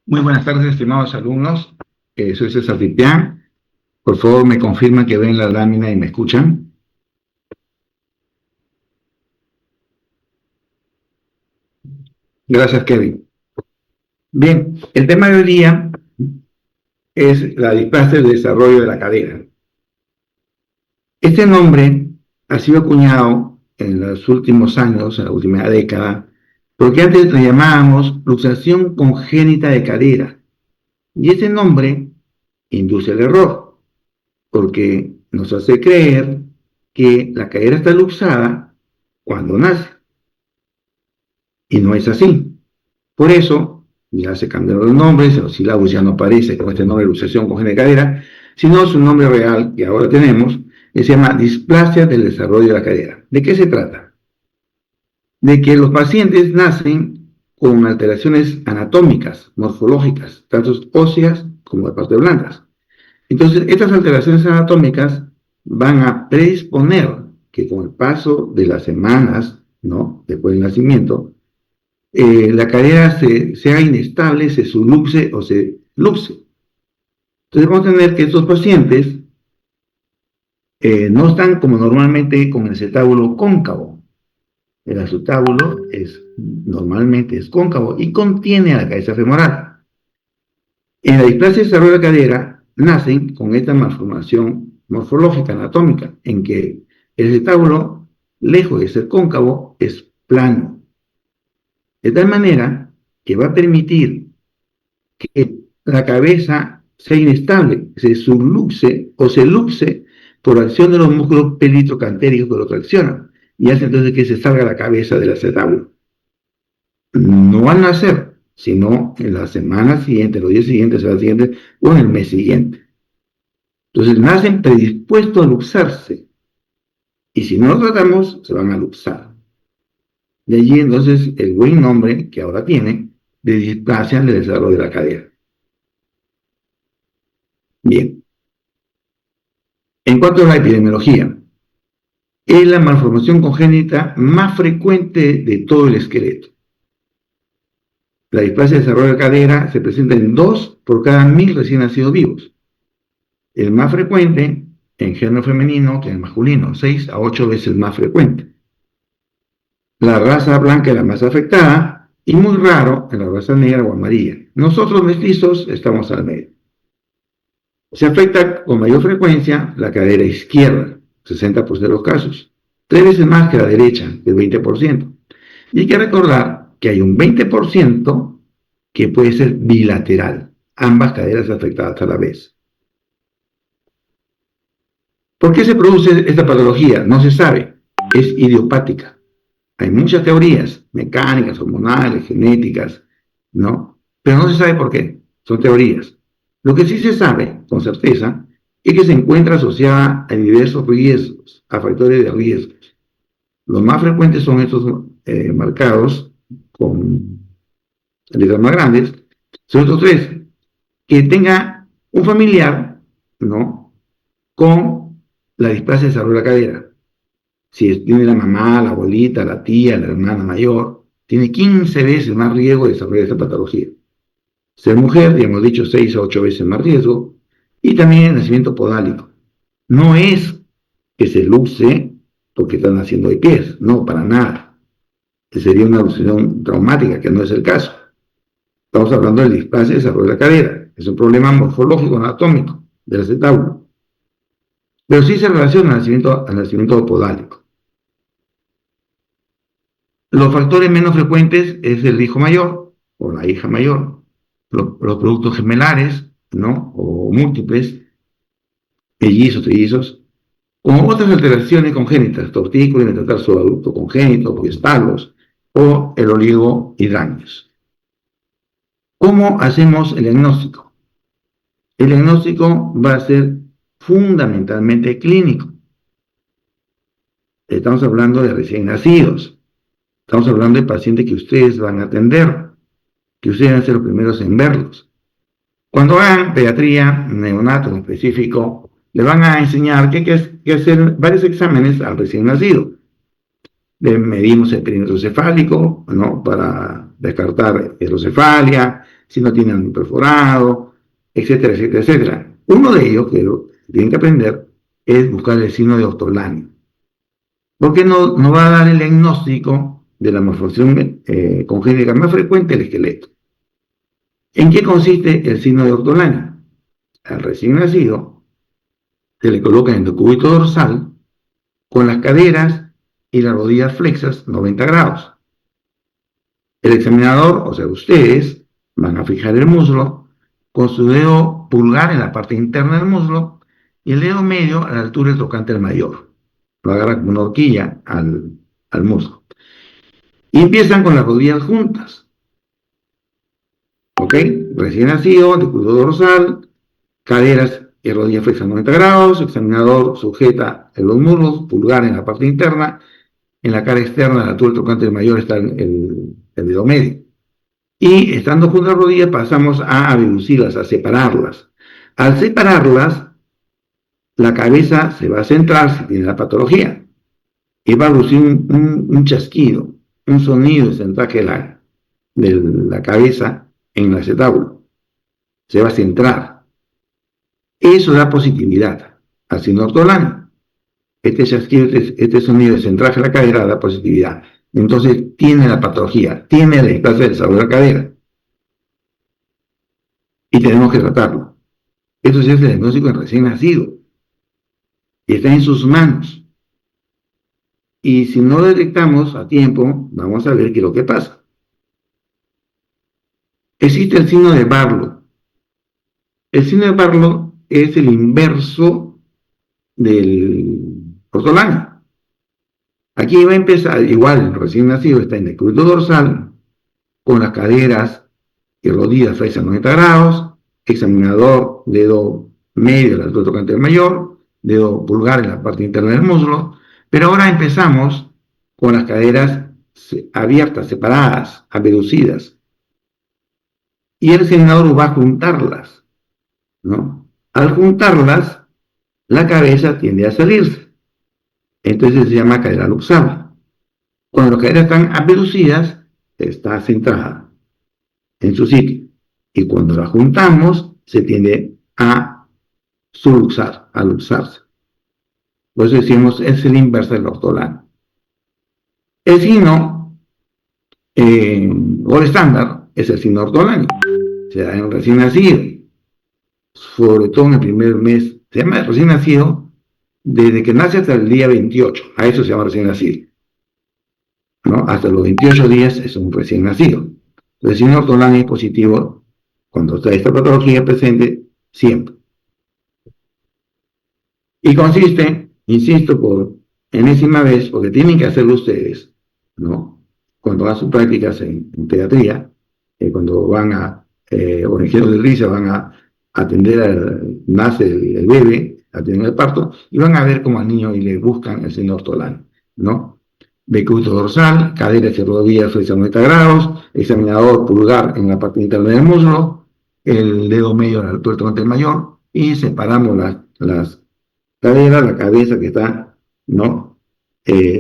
Muy buenas tardes, estimados alumnos. Soy César Tipián. Por favor, me confirman que ven la lámina y me escuchan. Gracias, Kevin. Bien, el tema de hoy día es la displasia del desarrollo de la cadera. Este nombre ha sido acuñado en los últimos años, en la última década, porque antes lo llamábamos luxación congénita de cadera. Y ese nombre induce el error, porque nos hace creer que la cadera está luxada cuando nace. Y no es así. Por eso, ya se cambiaron los nombres, los sílabos ya no aparece con este nombre de luxación congénita de cadera, sino su nombre real que ahora tenemos, que se llama displasia del desarrollo de la cadera. ¿De qué se trata? De que los pacientes nacen con alteraciones anatómicas, morfológicas, tanto óseas como de partes blandas. Entonces, estas alteraciones anatómicas van a predisponer que con el paso de las semanas, ¿no?, después del nacimiento, la cadera sea inestable, se subluxe o se luxe. Entonces vamos a tener que estos pacientes no están como normalmente con el acetábulo cóncavo. El acetábulo normalmente es cóncavo y contiene a la cabeza femoral. En la displasia de desarrollo de la cadera nacen con esta malformación morfológica, anatómica, en que el acetábulo, lejos de ser cóncavo, es plano. De tal manera que va a permitir que la cabeza sea inestable, se subluxe o se luxe por acción de los músculos pelitrocantéricos que lo traccionan y hace entonces que se salga la cabeza del acetábulo. No van a nacer, sino en la semana siguiente, los días siguientes, la siguiente o en el mes siguiente. Entonces nacen predispuestos a luxarse y si no lo tratamos, se van a luxar. De allí entonces el buen nombre que ahora tiene de displasia del desarrollo de la cadera. Bien. En cuanto a la epidemiología, es la malformación congénita más frecuente de todo el esqueleto. La displasia de desarrollo de cadera se presenta en 2 por cada 1000 recién nacidos vivos. El más frecuente en género femenino que en el masculino, 6 a 8 veces más frecuente. La raza blanca es la más afectada y muy raro en la raza negra o amarilla. Nosotros mestizos estamos al medio. Se afecta con mayor frecuencia la cadera izquierda, 60% de los casos, 3 veces más que la derecha, el 20%. Y hay que recordar que hay un 20% que puede ser bilateral, ambas caderas afectadas a la vez. ¿Por qué se produce esta patología? No se sabe, es idiopática. Hay muchas teorías, mecánicas, hormonales, genéticas, ¿no? Pero no se sabe por qué, son teorías. Lo que sí se sabe, con certeza, es que se encuentra asociada a diversos riesgos, a factores de riesgos. Los más frecuentes son estos marcados con letras más grandes. Son estos 3. Que tenga un familiar, ¿no?, con la displasia de desarrollo de la cadera. Si tiene la mamá, la abuelita, la tía, la hermana mayor, tiene 15 veces más riesgo de desarrollar esta patología. Ser mujer, ya hemos dicho, 6 a 8 veces más riesgo. Y también el nacimiento podálico. No es que se luce porque están naciendo de pies, no, para nada. Sería una luxación traumática, que no es el caso. Estamos hablando del displasia de desarrollo de la cadera. Es un problema morfológico, anatómico del acetábulo. Pero sí se relaciona al nacimiento podálico. Los factores menos frecuentes es el hijo mayor o la hija mayor, los productos gemelares, ¿no?, o múltiples, mellizos, trillizos, como otras alteraciones congénitas, tortícolis, metatarso adulto congénito, estalos, o el oligohidráneos. ¿Cómo hacemos el diagnóstico? El diagnóstico va a ser fundamentalmente clínico. Estamos hablando de recién nacidos. Estamos hablando de pacientes que ustedes van a atender, que ustedes van a ser los primeros en verlos. Cuando hagan pediatría, neonato en específico, le van a enseñar que hay que hacer varios exámenes al recién nacido. Le medimos el perímetro cefálico, ¿no?, para descartar hidrocefalia, si no tiene un perforado, etcétera, etcétera, etcétera. Uno de ellos que tienen que aprender es buscar el signo de Ortolani, porque no va a dar el diagnóstico de la malformación congénita más frecuente del esqueleto. ¿En qué consiste el signo de Ortolani? Al recién nacido se le coloca en el decúbito dorsal con las caderas y las rodillas flexas 90 grados. El examinador, o sea, ustedes, van a fijar el muslo con su dedo pulgar en la parte interna del muslo y el dedo medio a la altura del trocánter mayor. Lo agarra como una horquilla al muslo. Y empiezan con las rodillas juntas. ¿Ok? Recién nacido, decúbito dorsal, caderas y rodillas flexas 90 grados, examinador sujeta los muslos, pulgar en la parte interna, en la cara externa, a la altura del trocánter mayor está el dedo medio. Y estando junto a las rodillas pasamos a abducirlas, a separarlas. Al separarlas, la cabeza se va a centrar, si tiene la patología, y va a producir un chasquido, un sonido de centraje de la cabeza en el acetábulo. Se va a centrar. Eso da positividad al signo Ortolani. Este chasquido, este sonido de centraje de la cadera da positividad. Entonces tiene la patología, tiene la displasia del desarrollo de la cadera. Y tenemos que tratarlo. Esto es el diagnóstico en recién nacido. Y está en sus manos. Y si no lo detectamos a tiempo, vamos a ver qué es lo que pasa. Existe el signo de Barlow. El signo de Barlow es el inverso del Ortolani. Aquí va a empezar, igual el recién nacido está en el decúbito dorsal, con las caderas y rodillas flexas 90 grados, examinador, dedo medio, la altura trocánter mayor, dedo pulgar en la parte interna del muslo, pero ahora empezamos con las caderas abiertas, separadas, abducidas, y el examinador va a juntarlas, ¿no? Al juntarlas, la cabeza tiende a salirse, entonces se llama cadera luxada. Cuando las caderas están abducidas, está centrada en su sitio, y cuando la juntamos, se tiende a subluxar, a luxarse. Por eso decimos, es el inverso del Ortolani. El signo gol estándar es el signo Ortolani. Se da en recién nacido, sobre todo en el primer mes. Se llama recién nacido desde que nace hasta el día 28. A eso se llama recién nacido, ¿no? Hasta los 28 días es un recién nacido. El signo Ortolani es positivo cuando está esta patología presente siempre. Y consiste, insisto por enésima vez, porque tienen que hacerlo ustedes, ¿no? Cuando hagan sus prácticas en pediatría, cuando van a, o en género de risa, van a atender, nace el bebé, atender el parto, y van a ver cómo al niño y le buscan el signo Ortolani, ¿no? Decúbito dorsal, caderas y rodillas flexas 90 grados, examinador pulgar en la parte interna del muslo, el dedo medio a la altura del trocánter mayor, y separamos las cadera, la cabeza que está, ¿no?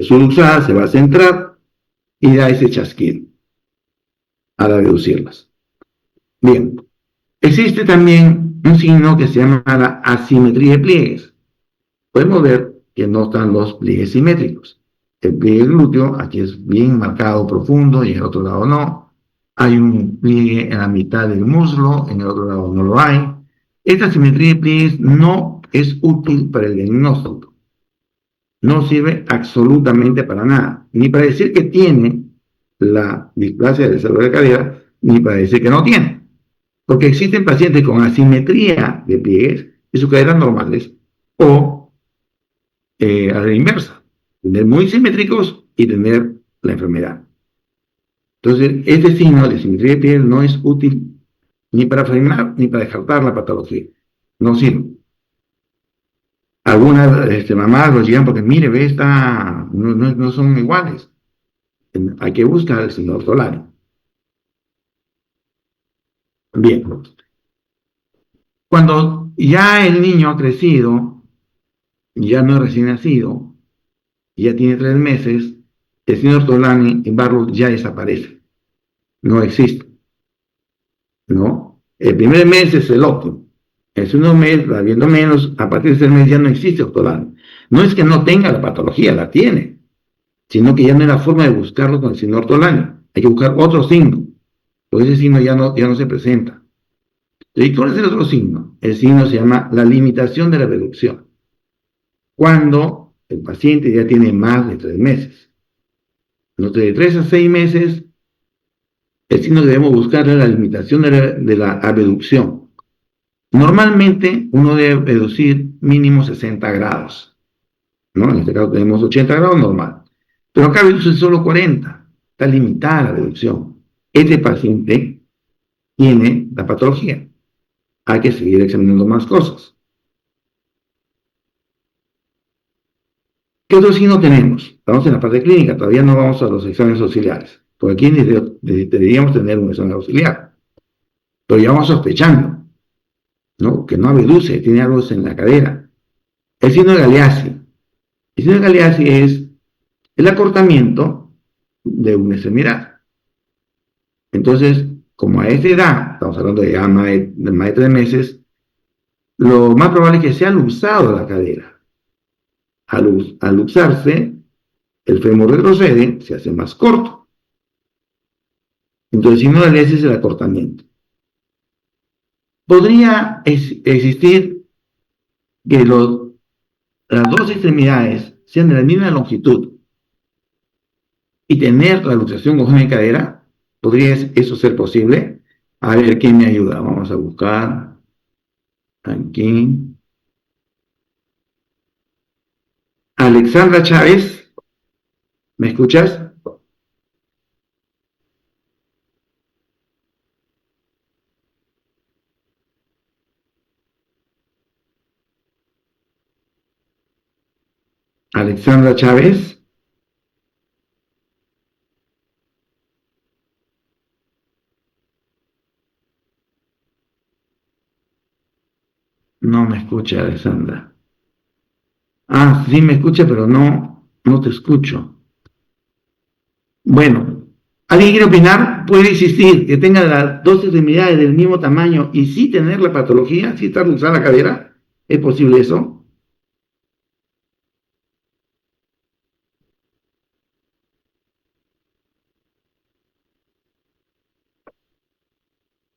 Subluxada, se va a centrar y da ese chasquido al reducirlas. Bien, existe también un signo que se llama la asimetría de pliegues. Podemos ver que no están los pliegues simétricos. El pliegue glúteo aquí es bien marcado, profundo, y en el otro lado no. Hay un pliegue en la mitad del muslo, en el otro lado no lo hay. Esta asimetría de pliegues no es útil para el diagnóstico. No sirve absolutamente para nada, ni para decir que tiene la displasia del desarrollo de cadera, ni para decir que no tiene. Porque existen pacientes con asimetría de pliegues y sus caderas normales, o a la inversa, tener muy simétricos y tener la enfermedad. Entonces, este signo de simetría de pliegues no es útil ni para frenar ni para descartar la patología. No sirve. Algunas mamás lo llevan porque, mire, ve, no son iguales. Hay que buscar el signo Ortolani. Bien. Cuando ya el niño ha crecido, ya no es recién nacido, ya tiene 3 meses, el signo Ortolani en Barlow ya desaparece. No existe. ¿no? El primer mes es el óptimo. El segundo mes va viendo menos, a partir del tercer mes ya no existe ortolan. No es que no tenga la patología, la tiene, sino que ya no hay la forma de buscarlo con el signo ortoláneo. Hay que buscar otro signo, porque ese signo ya no se presenta. ¿Y cuál es el otro signo? El signo se llama la limitación de la reducción. Cuando el paciente ya tiene más de 3 meses. De 3 a 6 meses, el signo que debemos buscar es la limitación de la abducción. Normalmente uno debe reducir mínimo 60 grados, ¿no? En este caso tenemos 80 grados normal. Pero acá reduce solo 40. Está limitada la reducción. Este paciente tiene la patología. Hay que seguir examinando más cosas. ¿Qué otro signo tenemos? Estamos en la parte clínica, todavía no vamos a los exámenes auxiliares. Porque aquí deberíamos tener un examen auxiliar. Pero ya vamos sospechando, ¿no? Que no abduce, tiene algo en la cadera. El signo de Galeazzi. El signo de Galeazzi es el acortamiento de una extremidad. Entonces, como a esa edad, estamos hablando de ya más de 3 meses, lo más probable es que se ha luxado la cadera. Al luxarse, el fémur retrocede, se hace más corto. Entonces, el signo de Galeazzi es el acortamiento. Podría existir que las dos extremidades sean de la misma longitud y tener la luxación congénita de cadera. ¿Podría eso ser posible? A ver, ¿quién me ayuda? Vamos a buscar aquí. Alexandra Chávez, ¿me escuchas? Alexandra Chávez, no me escucha Alexandra. Ah, sí me escucha, pero no te escucho. Bueno, ¿alguien quiere opinar? Puede existir que tenga las dos extremidades del mismo tamaño y sí tener la patología, sí estar luxada la cadera. ¿Es posible eso?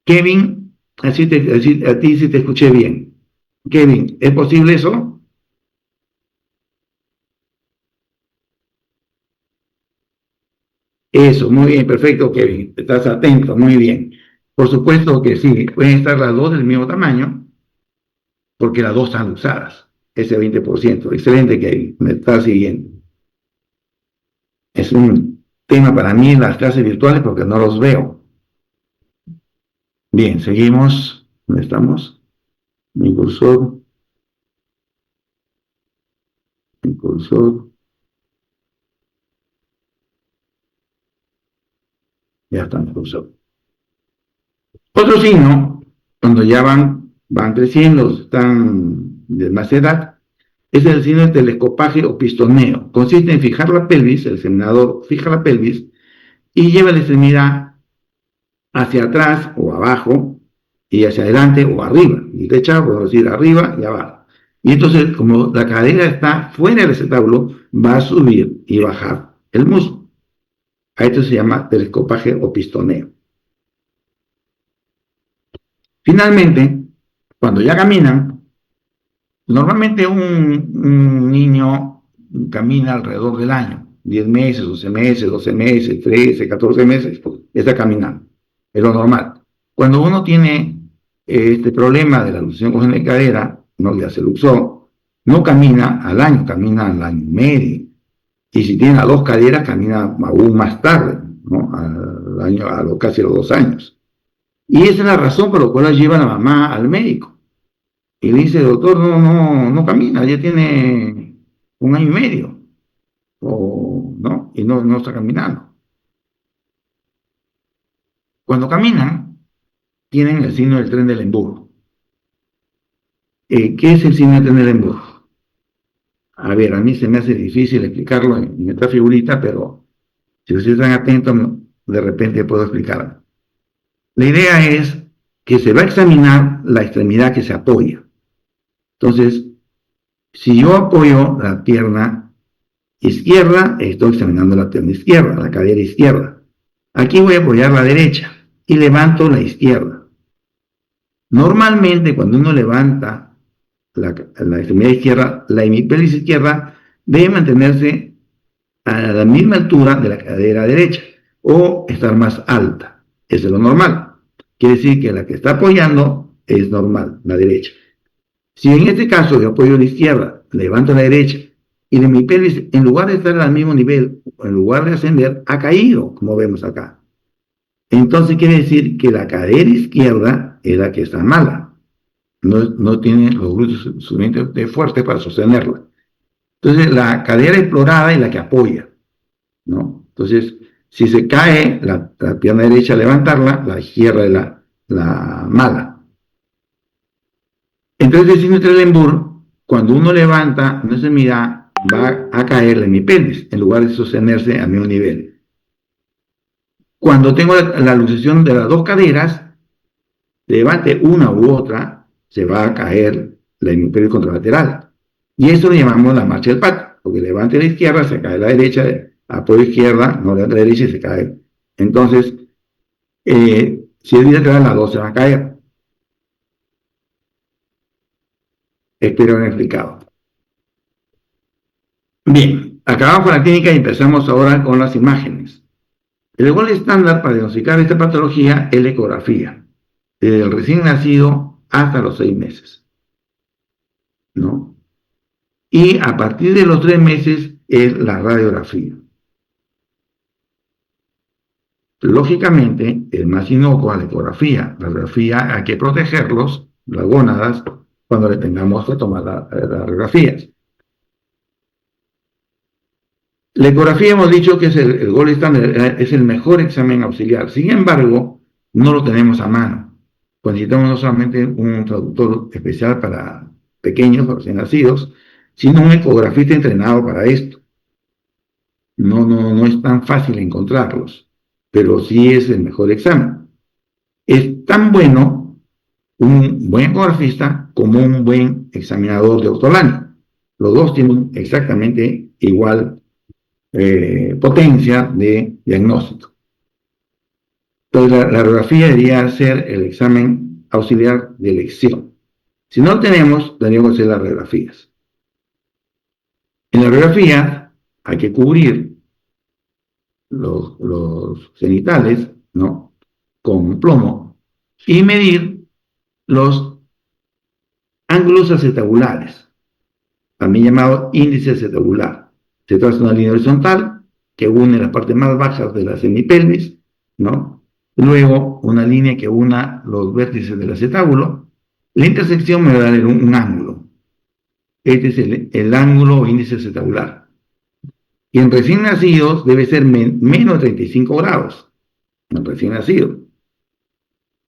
Kevin, a ti sí te escuché bien. Kevin, ¿es posible eso? Eso, muy bien, perfecto, Kevin. Estás atento, muy bien. Por supuesto que sí, pueden estar las dos del mismo tamaño, porque las dos están usadas. Ese 20%. Excelente, Kevin. Me está siguiendo. Es un tema para mí en las clases virtuales porque no los veo. Bien, seguimos. ¿Dónde estamos? Mi cursor, mi cursor. Ya está mi cursor. Otro signo, cuando ya van creciendo, están de más edad, es el signo de telescopaje o pistoneo. Consiste en fijar la pelvis, el examinador fija la pelvis y lleva la extremidad hacia atrás o abajo y hacia adelante o arriba. Y derecha, podemos decir arriba y abajo. Y entonces, como la cadera está fuera del acetábulo, va a subir y bajar el muslo. A esto se llama telescopaje o pistoneo. Finalmente, cuando ya caminan, normalmente un niño camina alrededor del año, 10 meses, 11 meses, 12 meses, 13, 14 meses, está caminando. Es lo normal. Cuando uno tiene este problema de la luxación congénita de cadera, no ya se luxó, no camina al año, camina al año y medio. Y si tiene las dos caderas, camina aún más tarde, ¿no? Casi a los 2 años. Y esa es la razón por la cual la lleva la mamá al médico. Y le dice, doctor, no camina, ya tiene 1 año y medio, ¿no? Y no está caminando. Cuando caminan, tienen el signo del tren del embudo. ¿Qué es el signo del tren del embudo? A ver, a mí se me hace difícil explicarlo en esta figurita, pero si ustedes están atentos, de repente puedo explicarlo. La idea es que se va a examinar la extremidad que se apoya. Entonces, si yo apoyo la pierna izquierda, estoy examinando la pierna izquierda, la cadera izquierda. Aquí voy a apoyar la derecha y levanto la izquierda. Normalmente, cuando uno levanta la extremidad izquierda, la hemipelvis izquierda debe mantenerse a la misma altura de la cadera derecha o estar más alta. Eso es lo normal. Quiere decir que la que está apoyando es normal, la derecha. Si en este caso yo apoyo la izquierda, levanto la derecha y de mi pelvis, en lugar de estar al mismo nivel, en lugar de ascender, ha caído, como vemos acá. Entonces quiere decir que la cadera izquierda es la que está mala. No tiene los glúteos suficientemente fuertes para sostenerla. Entonces la cadera explorada es la que apoya, ¿no? Entonces, si se cae la pierna derecha a levantarla, la izquierda es la mala. Entonces, decimos Trendelenburg, cuando uno levanta una extremidad, va a caer la hemipelvis, en lugar de sostenerse al mismo nivel. Cuando tengo la luxación de las dos caderas, levante una u otra, se va a caer la hemipelvis contralateral. Y eso lo llamamos la marcha del pato, porque levante la izquierda, se cae la derecha, apoyo izquierda, no levanta la derecha y se cae. Entonces, si es bilateral, las dos se van a caer. Espero haber explicado. Bien, acabamos con la clínica y empezamos ahora con las imágenes. El gol estándar para diagnosticar esta patología es la ecografía, desde el recién nacido hasta los 6 meses, ¿no? Y a partir de los 3 meses es la radiografía. Lógicamente, es más inocuo a la ecografía. La radiografía hay que protegerlos, las gónadas, cuando le tengamos que tomar las radiografías. La ecografía hemos dicho que es el gol estándar, es el mejor examen auxiliar. Sin embargo, no lo tenemos a mano. Pues necesitamos no solamente un traductor especial para pequeños, recién nacidos, sino un ecografista entrenado para esto. No es tan fácil encontrarlos, pero sí es el mejor examen. Es tan bueno un buen ecografista como un buen examinador de ortolanio. Los dos tienen exactamente igual potencia de diagnóstico. Entonces, la radiografía debería ser el examen auxiliar de elección. Si no lo tenemos, tendríamos que hacer las radiografías. En la radiografía hay que cubrir los genitales, ¿no?, con plomo y medir los ángulos acetabulares, también llamado índice acetabular. Se trata de una línea horizontal que une las partes más bajas de la semipelvis, ¿no? Luego una línea que una los vértices del acetábulo. La intersección me va a dar un ángulo. Este es el ángulo o índice acetabular. Y en recién nacidos debe ser menos de 35 grados. En recién nacido.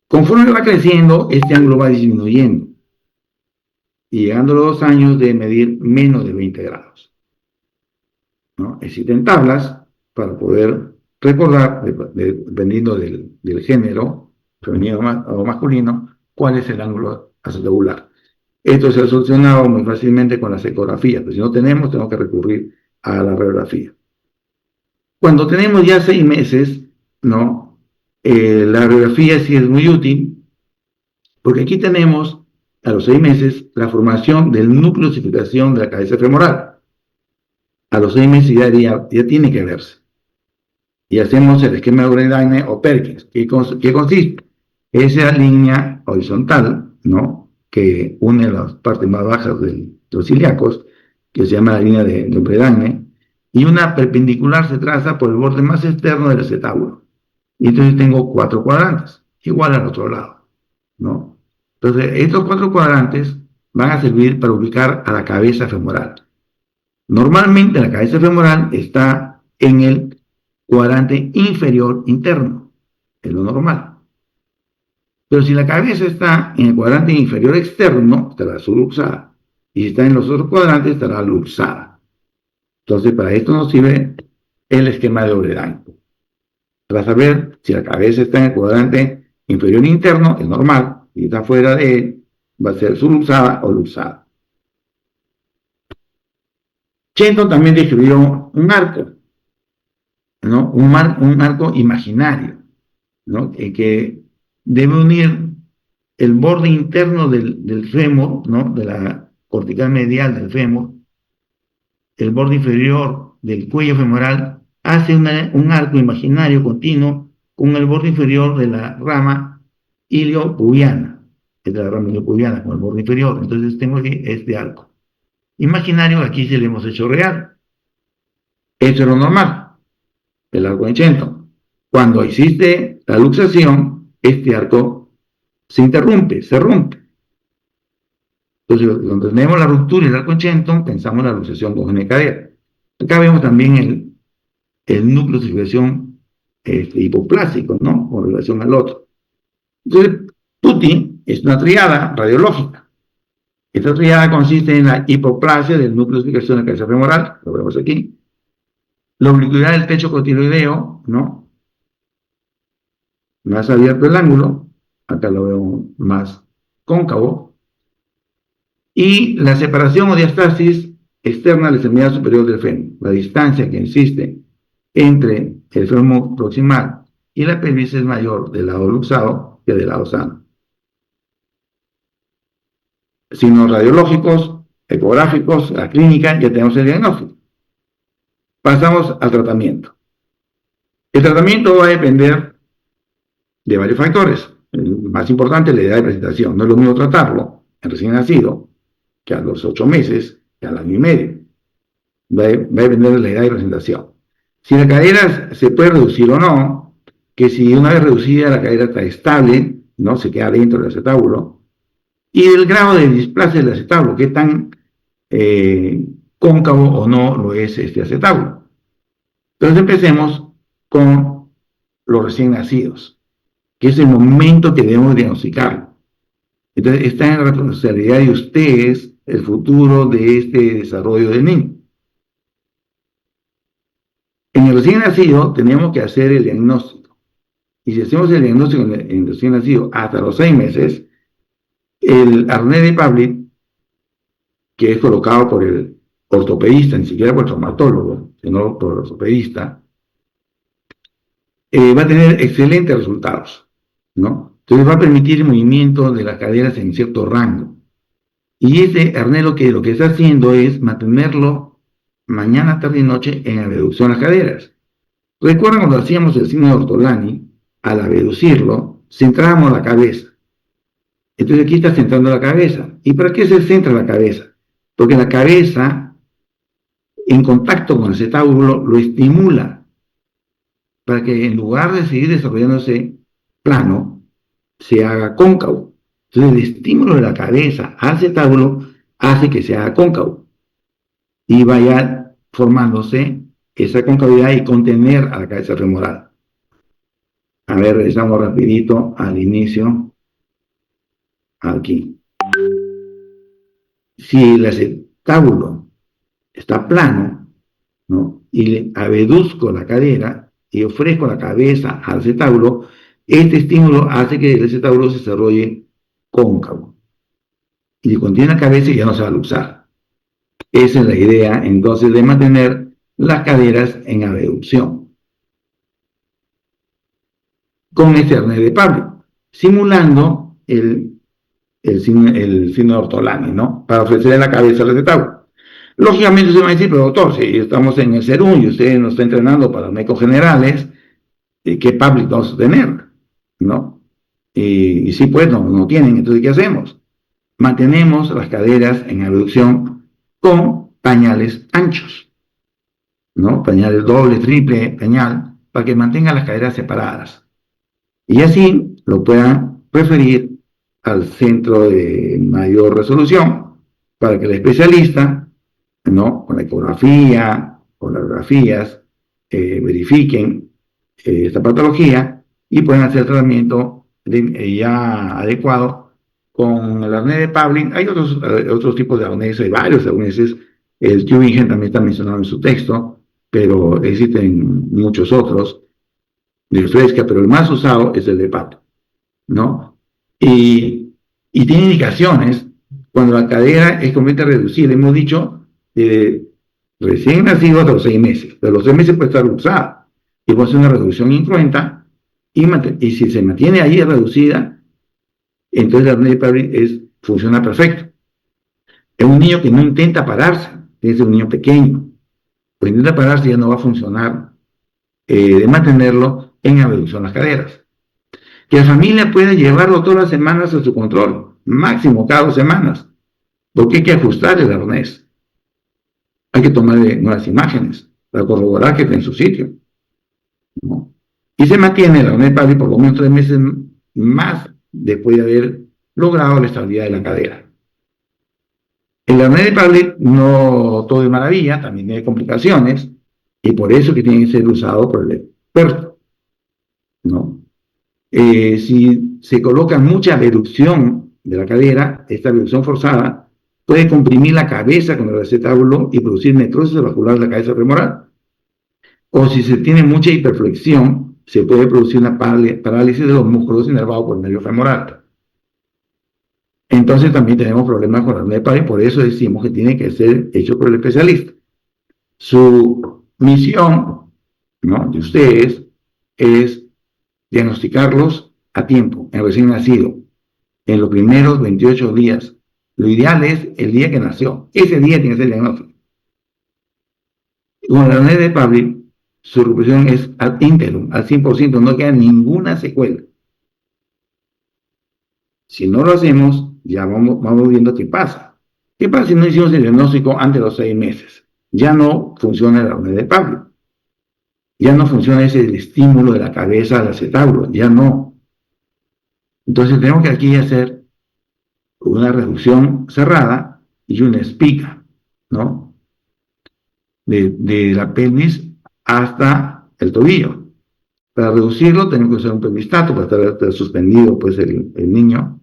Conforme va creciendo, este ángulo va disminuyendo. Y llegando a los 2 años debe medir menos de 20 grados. ¿No? Existen tablas para poder recordar, dependiendo del género, femenino o masculino, cuál es el ángulo acetabular. Esto se ha solucionado muy fácilmente con las ecografías, pero si no tenemos que recurrir a la radiografía. Cuando tenemos ya 6 meses, ¿no? La radiografía sí es muy útil, porque aquí tenemos a los 6 meses la formación del núcleo de ossificación de la cabeza femoral. A los 6 meses ya tiene que verse. Y hacemos el esquema de Bredaine o Perkins. ¿Qué consiste? Esa línea horizontal, ¿no?, que une las partes más bajas de los ilíacos, que se llama la línea de Bredaine, y una perpendicular se traza por el borde más externo del acetábulo. Y entonces tengo 4 cuadrantes, igual al otro lado, ¿no? Entonces, estos 4 cuadrantes van a servir para ubicar a la cabeza femoral. Normalmente la cabeza femoral está en el cuadrante inferior interno, es lo normal. Pero si la cabeza está en el cuadrante inferior externo, estará subluxada. Y si está en los otros cuadrantes, estará luxada. Entonces, para esto nos sirve el esquema de Bredaine. Para saber si la cabeza está en el cuadrante inferior interno, es normal, y está fuera de él, va a ser subluxada o luxada. Shenton también describió un arco, ¿no? Un arco imaginario, ¿no? Que debe unir el borde interno del fémur, ¿no? De la cortical medial del fémur, el borde inferior del cuello femoral, hace un arco imaginario continuo con el borde inferior de la rama iliopubiana, es de la rama iliopubiana con el borde inferior. Entonces tengo aquí este arco imaginario, aquí se lo hemos hecho real. Eso es lo normal, el arco de Shenton. Cuando existe la luxación, este arco se interrumpe, se rompe. Entonces, cuando tenemos la ruptura y el arco de Shenton, pensamos en la luxación congénita de cadera. Acá vemos también el núcleo de circulación hipoplásico, ¿no? Con relación al otro. Entonces, TUTI es una triada radiológica. Esta triada consiste en la hipoplasia del núcleo de circulación de la cabeza femoral, lo vemos aquí, la oblicuidad del techo cotiloideo, ¿no? Más abierto el ángulo, acá lo veo más cóncavo, y la separación o diastasis externa a la extremidad superior del fémur, la distancia que existe entre el fémur proximal y la pelvis es mayor del lado luxado que del lado sano. Signos radiológicos, ecográficos, la clínica, ya tenemos el diagnóstico. Pasamos al tratamiento. El tratamiento va a depender de varios factores. El más importante es la edad de presentación. No es lo mismo tratarlo en recién nacido que a los 8 meses, que al año y medio. Va a depender de la edad de presentación. Si la cadera se puede reducir o no, que si una vez reducida la cadera está estable, no se queda dentro del acetábulo, y el grado de displasia del acetábulo, qué tan cóncavo o no lo es este acetábulo. Entonces empecemos con los recién nacidos, que es el momento que debemos diagnosticarlo. Entonces está en la responsabilidad de ustedes el futuro de este desarrollo del niño. En el recién nacido tenemos que hacer el diagnóstico. Y si hacemos el diagnóstico en el recién nacido hasta los 6 meses, el arnés de Pavlik, que es colocado por el ortopedista, ni siquiera por el traumatólogo, sino por el ortopedista, va a tener excelentes resultados, ¿no? Entonces va a permitir el movimiento de las caderas en cierto rango. Y ese arnés lo que está haciendo es mantenerlo mañana, tarde y noche en abducción a las caderas. Recuerdan cuando hacíamos el signo de Ortolani, al abducirlo, centrábamos la cabeza. Entonces aquí está centrando la cabeza. ¿Y para qué se centra la cabeza? Porque la cabeza, en contacto con el acetábulo, lo estimula para que en lugar de seguir desarrollándose plano, se haga cóncavo. Entonces el estímulo de la cabeza al acetábulo hace que se haga cóncavo y vaya formándose esa concavidad y contener a la cabeza femoral. A ver, regresamos rapidito al inicio, aquí. Si el acetábulo está plano, ¿no? Y le abduzco la cadera y ofrezco la cabeza al acetábulo, este estímulo hace que el acetábulo se desarrolle cóncavo. Y si contiene la cabeza ya no se va a luxar. Esa es la idea, entonces, de mantener las caderas en abducción. Con este arnés de Pavlik, simulando el signo de Ortolani, ¿no? Para ofrecerle la cabeza al acetábulo. Lógicamente se va a decir, pero doctor, si estamos en el CERUN y usted nos está entrenando para médicos generales, ¿qué Pavlik vamos a tener? ¿No? Y sí, pues no tienen, entonces ¿qué hacemos? Mantenemos las caderas en abducción con pañales anchos, ¿no? Pañales doble, triple, pañal, para que mantengan las caderas separadas. Y así lo puedan referir al centro de mayor resolución para que el especialista, ¿no? Con la ecografía, con las radiografías, verifiquen esta patología y pueden hacer el tratamiento ya adecuado con el arnés de Pavlik. Hay otros tipos de arneses, hay varios arneses. El Tübingen también está mencionado en su texto, pero existen muchos otros de Fresca, pero el más usado es el de Pavlik. ¿no? Y tiene indicaciones cuando la cadera es completamente reducida. Hemos dicho recién nacido hasta los 6 meses, pero los 6 meses puede estar usada y puede ser una reducción incruenta y si se mantiene ahí reducida, entonces la apnea de Pavlov funciona perfecto. Es un niño que no intenta pararse, es un niño pequeño, pues intenta pararse ya no va a funcionar de mantenerlo en abducción las caderas. Que la familia puede llevarlo todas las semanas a su control, máximo cada 2 semanas, porque hay que ajustar el arnés. Hay que tomarle nuevas imágenes para corroborar que está en su sitio, ¿no? Y se mantiene el arnés Pavlov por lo menos 3 meses más después de haber logrado la estabilidad de la cadera. El arnés de Pavlov no todo es maravilla, también tiene complicaciones, y por eso que tiene que ser usado por el experto, ¿no? Si se coloca mucha abducción de la cadera, esta abducción forzada puede comprimir la cabeza con el acetábulo y producir necrosis vascular de la cabeza femoral. O si se tiene mucha hiperflexión, se puede producir una parálisis de los músculos inervados por el nervio femoral. Entonces también tenemos problemas con la apnea de Pavlov y por eso decimos que tiene que ser hecho por el especialista. Su misión, ¿no?, de ustedes es diagnosticarlos a tiempo, en recién nacido, en los primeros 28 días. Lo ideal es el día que nació. Ese día tiene que ser el diagnóstico. Con la apnea de Pavlov, su recuperación es al íntegro, al 100%, no queda ninguna secuela. Si no lo hacemos, ya vamos viendo qué pasa. ¿Qué pasa si no hicimos el diagnóstico antes de los 6 meses? Ya no funciona la apnea de Pavlov. Ya no funciona ese estímulo de la cabeza al acetábulo, ya no. Entonces tenemos que aquí hacer una reducción cerrada y una espica, ¿no? De la pelvis hasta el tobillo. Para reducirlo tenemos que usar un pelvistato para estar suspendido pues el niño,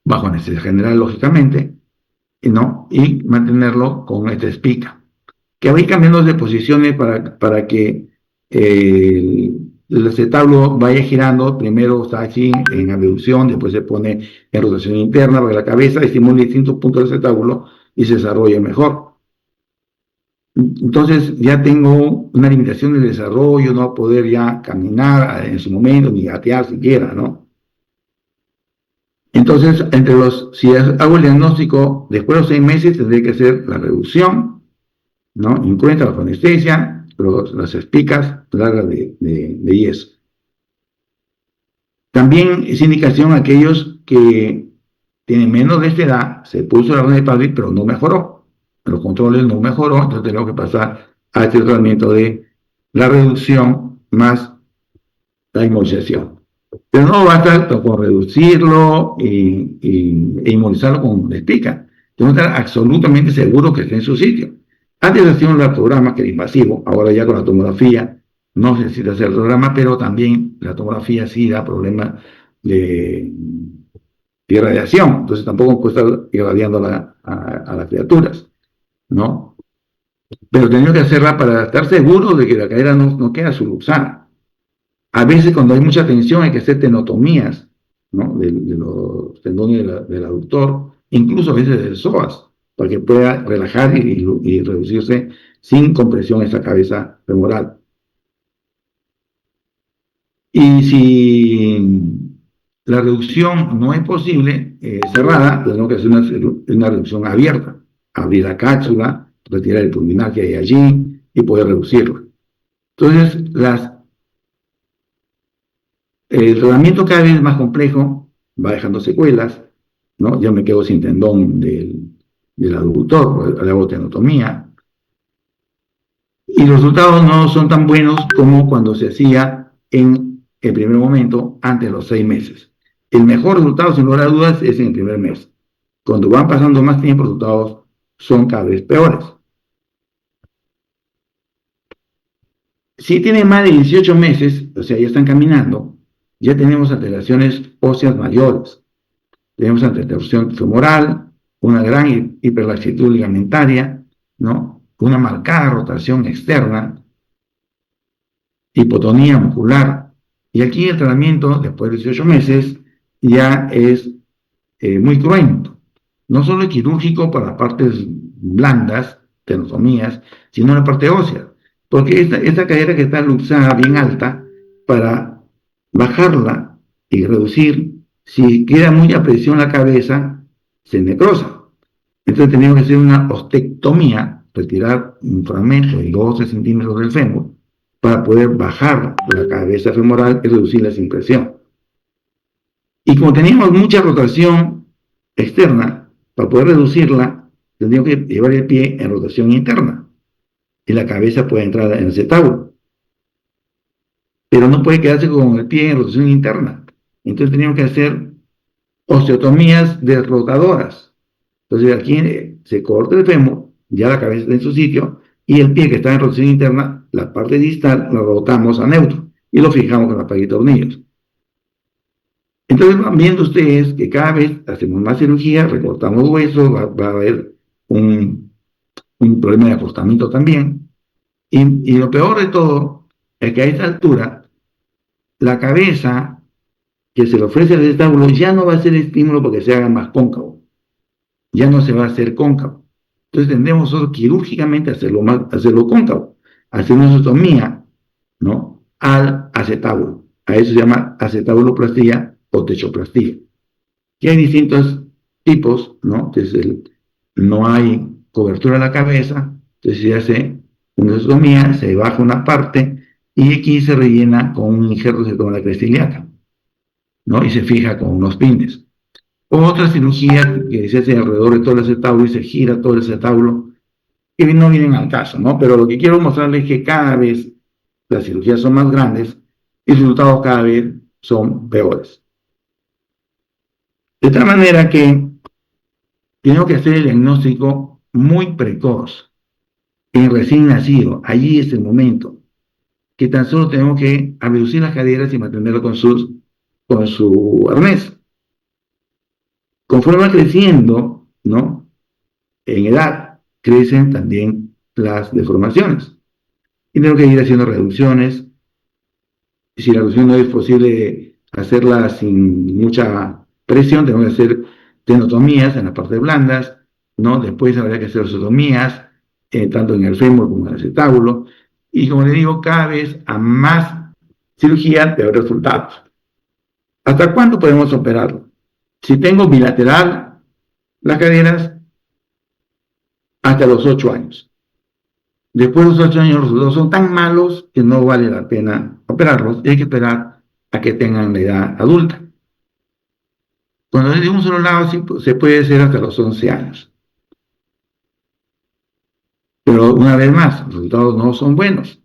bajo anestesia general lógicamente, ¿no? Y mantenerlo con esta espica. Que va cambiando de posiciones para que el acetábulo vaya girando. Primero está así en abducción, después se pone en rotación interna para que la cabeza estimule distintos puntos del acetábulo y se desarrolle mejor. Entonces ya tengo una limitación del desarrollo, no va a poder ya caminar en su momento, ni gatear siquiera, ¿no? Entonces, si hago el diagnóstico después de los 6 meses, tendré que hacer la reducción, ¿no? Encuentra la anestesia, las espicas largas de yeso. También es indicación a aquellos que tienen menos de esta edad, se puso la apnea de Pavlov, pero no mejoró. Los controles no mejoró, entonces tenemos que pasar a este tratamiento de la reducción más la inmunización. Pero no basta con reducirlo e inmunizarlo con la espica. Tenemos que estar absolutamente seguros que esté en su sitio. Antes hacíamos el programa que era invasivo, ahora ya con la tomografía no se necesita hacer el programa, pero también la tomografía sí da problemas de irradiación, entonces tampoco puede estar irradiando a las criaturas, ¿no? Pero tenemos que hacerla para estar seguros de que la cadera no queda subluxada. A veces cuando hay mucha tensión hay que hacer tenotomías, ¿no?, de los tendones del aductor, incluso a veces del psoas, para que pueda relajar y reducirse sin compresión esa cabeza femoral. Y si la reducción no es posible cerrada, tenemos que hacer una reducción abierta, abrir la cápsula, retirar el pulmonar que hay allí y poder reducirlo. Entonces, el tratamiento cada vez es más complejo, va dejando secuelas, ¿no? Yo me quedo sin tendón del aductor, le hago tenotomía, y los resultados no son tan buenos como cuando se hacía en el primer momento, antes de los 6 meses. El mejor resultado, sin lugar a dudas, es en el primer mes. Cuando van pasando más tiempo, los resultados son cada vez peores. Si tienen más de 18 meses, o sea, ya están caminando, ya tenemos alteraciones óseas mayores. Tenemos alteración femoral, una gran hiperlaxitud ligamentaria, ¿no?, una marcada rotación externa, hipotonía muscular, Y aquí el tratamiento, después de 18 meses, ya es muy cruento. No solo es quirúrgico para las partes blandas, tenotomías, sino la parte ósea. Porque esta cadera que está luxada bien alta, para bajarla y reducir, si queda muy a presión la cabeza, se necrosa. Entonces tenemos que hacer una ostectomía, retirar un fragmento de 12 centímetros del fémur, para poder bajar la cabeza femoral y reducir la impresión. Y como teníamos mucha rotación externa, para poder reducirla, tendríamos que llevar el pie en rotación interna. Y la cabeza puede entrar en el acetábulo. Pero no puede quedarse con el pie en rotación interna. Entonces teníamos que hacer osteotomías desrotadoras. Entonces aquí se corta el fémur, ya la cabeza está en su sitio, y el pie que está en rotación interna, la parte distal, lo rotamos a neutro y lo fijamos con la paguita de tornillos. Entonces van viendo ustedes que cada vez hacemos más cirugía, recortamos huesos, va a haber un problema de ajustamiento también. Y lo peor de todo es que a esta altura, la cabeza que se le ofrece al estábulo ya no va a ser estímulo porque se haga más cóncavo, ya no se va a hacer cóncavo. Entonces tendremos nosotros quirúrgicamente hacerlo cóncavo, hacer una osteotomía, ¿no? Al acetábulo. A eso se llama acetabuloplastia o techoplastía. Y hay distintos tipos, ¿no? Entonces, no hay cobertura de la cabeza, entonces se hace una osteotomía, se baja una parte y aquí se rellena con un injerto que se toma la cresta ilíaca, ¿no? Y se fija con unos pines. Otra cirugía que se hace alrededor de todo el acetábulo y se gira todo el acetábulo, que no vienen al caso, ¿no? Pero lo que quiero mostrarles es que cada vez las cirugías son más grandes y los resultados cada vez son peores. De tal manera que tenemos que hacer el diagnóstico muy precoz, en recién nacido. Allí es el momento que tan solo tenemos que abducir las caderas y mantenerlo con su arnés. Conforme va creciendo, ¿no? En edad, crecen también las deformaciones. Y tenemos que ir haciendo reducciones. Si la reducción no es posible hacerla sin mucha presión, tenemos que hacer tenotomías en las partes blandas, ¿no? Después habrá que hacer osteotomías, tanto en el fémur como en el acetábulo. Y como le digo, cada vez a más cirugía, peor resultados. ¿Hasta cuándo podemos operarlo? Si tengo bilateral las caderas, hasta los 8 años. Después de los 8 años los resultados son tan malos que no vale la pena operarlos y hay que esperar a que tengan la edad adulta. Cuando es de un solo lado sí, se puede hacer hasta los 11 años. Pero una vez más, los resultados no son buenos,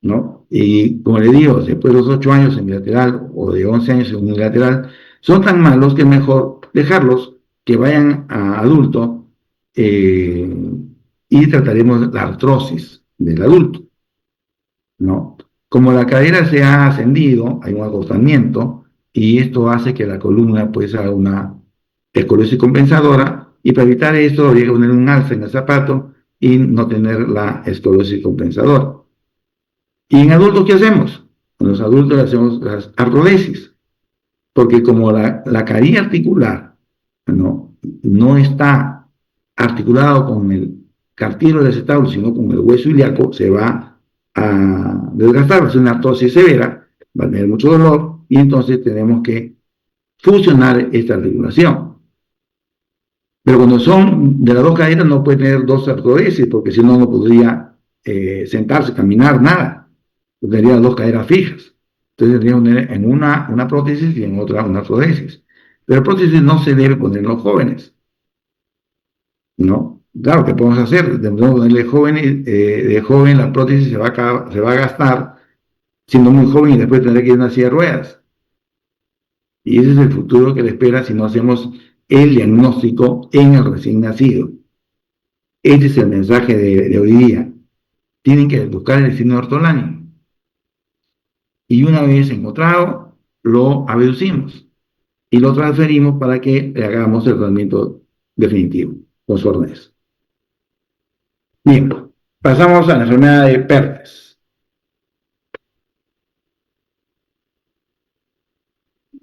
¿no? Y como le digo, después de los 8 años en bilateral o de 11 años en unilateral, son tan malos que es mejor dejarlos que vayan a adulto y trataremos la artrosis del adulto, ¿no? Como la cadera se ha ascendido, hay un acortamiento y esto hace que la columna pues haga una escoliosis compensadora y para evitar esto habría que poner un alza en el zapato y no tener la escoliosis compensadora. ¿Y en adultos qué hacemos? En los adultos hacemos las artrodesis, porque como la carie articular no está articulado con el cartílago del acetábulo, sino con el hueso ilíaco, se va a desgastar, va a ser una artrosis severa, va a tener mucho dolor y entonces tenemos que fusionar esta articulación. Pero cuando son de las dos caderas no puede tener dos artrodesis, porque si no, no podría sentarse, caminar, nada. Tendría dos caderas fijas. Entonces tendría que poner en una prótesis y en otra una artrodesis. Pero la prótesis no se debe poner en los jóvenes, ¿no? Claro, ¿qué podemos hacer? Debemos ponerle de joven la prótesis se va a gastar siendo muy joven y después tendrá que ir a una silla de ruedas. Y ese es el futuro que le espera si no hacemos el diagnóstico en el recién nacido. Este es el mensaje de hoy día. Tienen que buscar el signo de ortolanio. Y una vez encontrado, lo abducimos y lo transferimos para que le hagamos el tratamiento definitivo con su arnés. Bien, pasamos a la enfermedad de Perthes.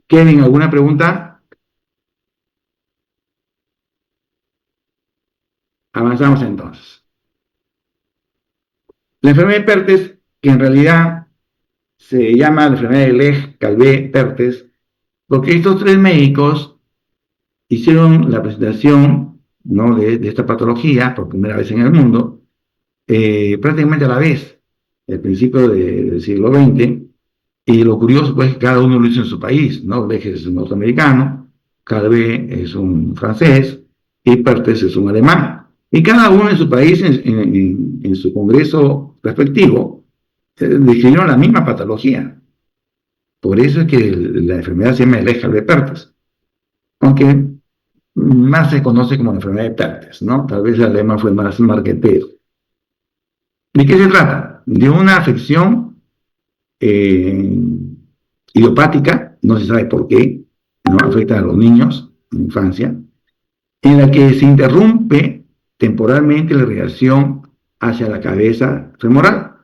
Kevin, ¿alguna pregunta? Avanzamos entonces. La enfermedad de Pertes, que en realidad se llama la enfermedad de Legg-Calvé-Pertes, porque estos tres médicos hicieron la presentación, ¿no?, de esta patología por primera vez en el mundo, prácticamente a la vez, al principio del siglo XX, y lo curioso pues que cada uno lo hizo en su país, ¿no? Legg es un norteamericano, Calvé es un francés y Pertes es un alemán. Y cada uno en su país, en su congreso respectivo, describieron la misma patología. Por eso es que la enfermedad se llama Legg-Calvé-Pertes, aunque más se conoce como la enfermedad de Pertes, ¿no? Tal vez el lema fue más marquetero. ¿De qué se trata? De una afección eh, idiopática, no se sabe por qué, ¿no? Afecta a los niños en infancia, en la que se interrumpe temporalmente la irrigación hacia la cabeza femoral.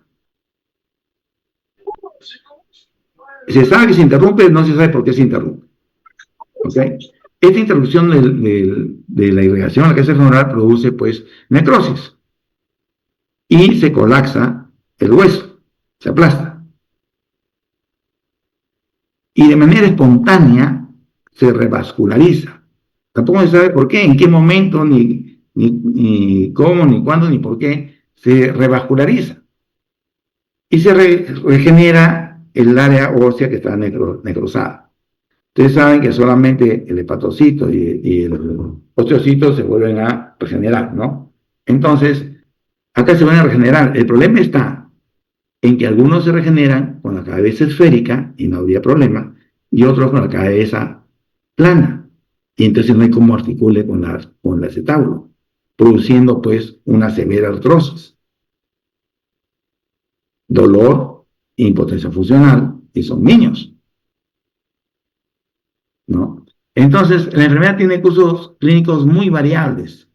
Se sabe que se interrumpe, no se sabe por qué se interrumpe. ¿Okay? Esta interrupción de la irrigación a la cabeza femoral produce pues necrosis y se colapsa el hueso, se aplasta. Y de manera espontánea se revasculariza. Tampoco se sabe por qué, en qué momento, ni cómo, ni cuándo, ni por qué se revasculariza. Y se regenera el área ósea que está necrosada. Ustedes saben que solamente el hepatocito y el osteocito se vuelven a regenerar, ¿no? Entonces, acá se van a regenerar. El problema está en que algunos se regeneran con la cabeza esférica y no habría problema, y otros con la cabeza plana. Y entonces no hay cómo articule con el acetábulo, produciendo pues una severa artrosis, dolor, impotencia funcional, y son niños, ¿no? Entonces, la enfermedad tiene cursos clínicos muy variables,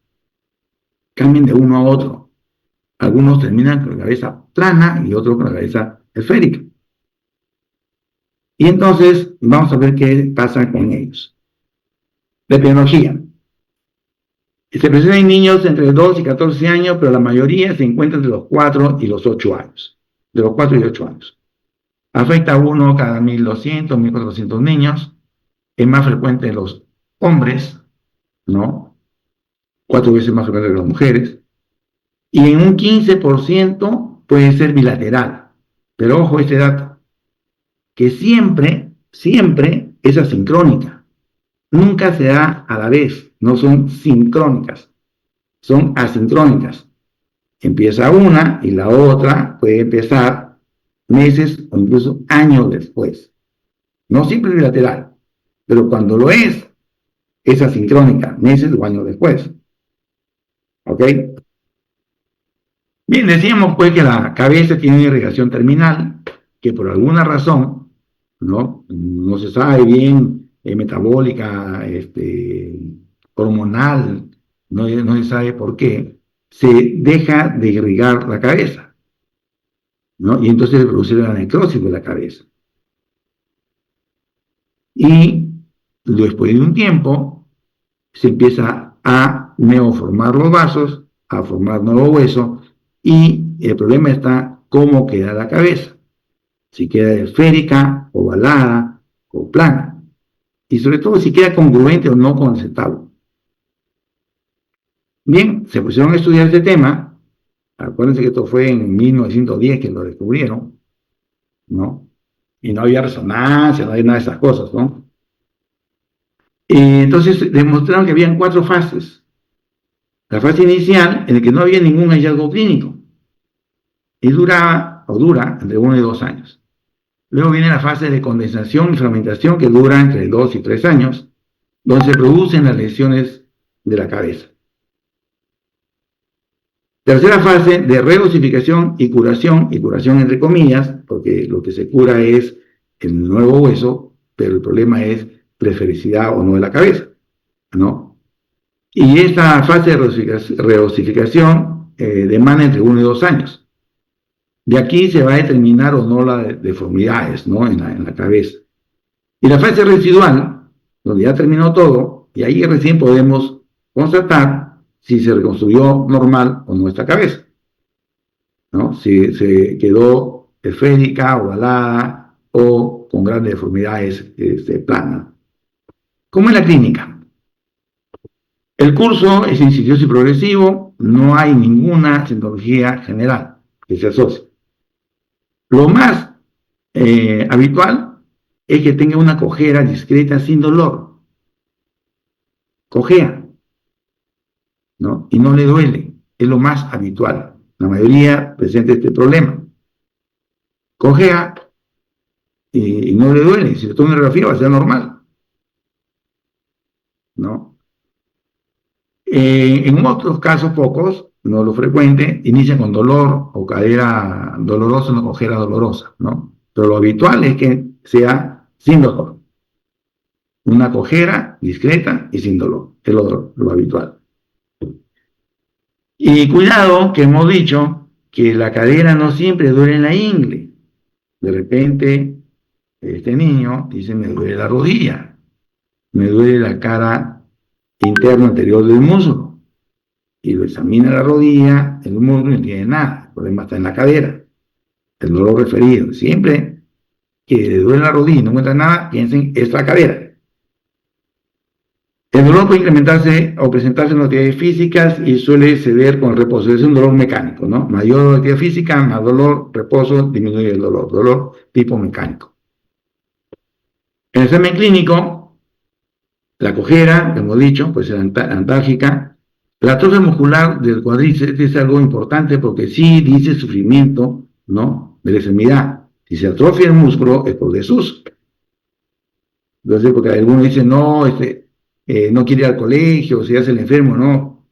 cambian de uno a otro. Algunos terminan con la cabeza plana y otros con la cabeza esférica. Y entonces vamos a ver qué pasa con ellos. La epidemiología. Se presenta en niños entre 2 y 14 años, pero la mayoría se encuentra entre los 4 y los 8 años. De los 4 y 8 años. Afecta a uno cada 1.200, 1.400 niños. Es más frecuente en los hombres, ¿no? 4 veces más frecuente que las mujeres. Y en un 15% puede ser bilateral. Pero ojo este dato, que siempre es asincrónica. Nunca se da a la vez, no son sincrónicas, son asincrónicas. Empieza una y la otra puede empezar meses o incluso años después. No siempre es bilateral, pero cuando lo es asincrónica, meses o años después. ¿Ok? Bien, decíamos pues que la cabeza tiene una irrigación terminal, que por alguna razón, no se sabe bien, metabólica, hormonal, no se sabe por qué, se deja de irrigar la cabeza, ¿no? Y entonces se produce la necrosis de la cabeza. Y después de un tiempo, se empieza a neoformar los vasos, a formar nuevo hueso, y el problema está cómo queda la cabeza. Si queda esférica, ovalada o plana. Y sobre todo si queda congruente o no con el acetábulo. Bien, se pusieron a estudiar este tema. Acuérdense que esto fue en 1910 que lo descubrieron, ¿no? Y no había resonancia, no había nada de esas cosas, ¿no? Entonces demostraron que habían 4 fases. La fase inicial, en la que no había ningún hallazgo clínico, y dura entre 1 y 2 años. Luego viene la fase de condensación y fragmentación, que dura entre 2 y 3 años, donde se producen las lesiones de la cabeza. Tercera fase de reosificación y curación entre comillas, porque lo que se cura es el nuevo hueso, pero el problema es la esfericidad o no de la cabeza, ¿no? Y esta fase de reosificación demanda entre 1 y 2 años. De aquí se va a determinar o no las deformidades, ¿no? en la cabeza. Y la fase residual, donde ya terminó todo, y ahí recién podemos constatar si se reconstruyó normal o no esta cabeza, ¿no? Si se quedó esférica, ovalada o con grandes deformidades planas. ¿Cómo es la clínica? El curso es insidioso y progresivo, no hay ninguna sintomatología general que se asocie. Lo más habitual es que tenga una cojera discreta sin dolor. Cojea, ¿no? Y no le duele, es lo más habitual. La mayoría presenta este problema. Cojea y no le duele, si le toma una radiografía va a ser normal, ¿no? En otros casos, pocos, no lo frecuente, inician con dolor o cadera dolorosa, no cojera dolorosa, ¿no? Pero lo habitual es que sea sin dolor. Una cojera discreta y sin dolor, es lo habitual. Y cuidado, que hemos dicho que la cadera no siempre duele en la ingle. De repente, este niño dice, me duele la rodilla, me duele la cara interna anterior del muslo. Y lo examina la rodilla, el muslo no tiene nada, el problema está en la cadera, el dolor referido. Siempre que le duele la rodilla y no encuentra nada, piensen, es la cadera. El dolor puede incrementarse o presentarse en actividades físicas y suele ceder con el reposo. Es un dolor mecánico, ¿no? Mayor actividad física, más dolor, reposo, disminuye el dolor. Dolor tipo mecánico. En el examen clínico, la cojera, como hemos dicho, puede ser antálgica. La atrofia muscular del cuádriceps es algo importante porque sí dice sufrimiento, ¿no? De la extremidad. Si se atrofia el músculo es por desuso. Entonces, porque algunos dicen, no, no quiere ir al colegio, se hace el enfermo, no.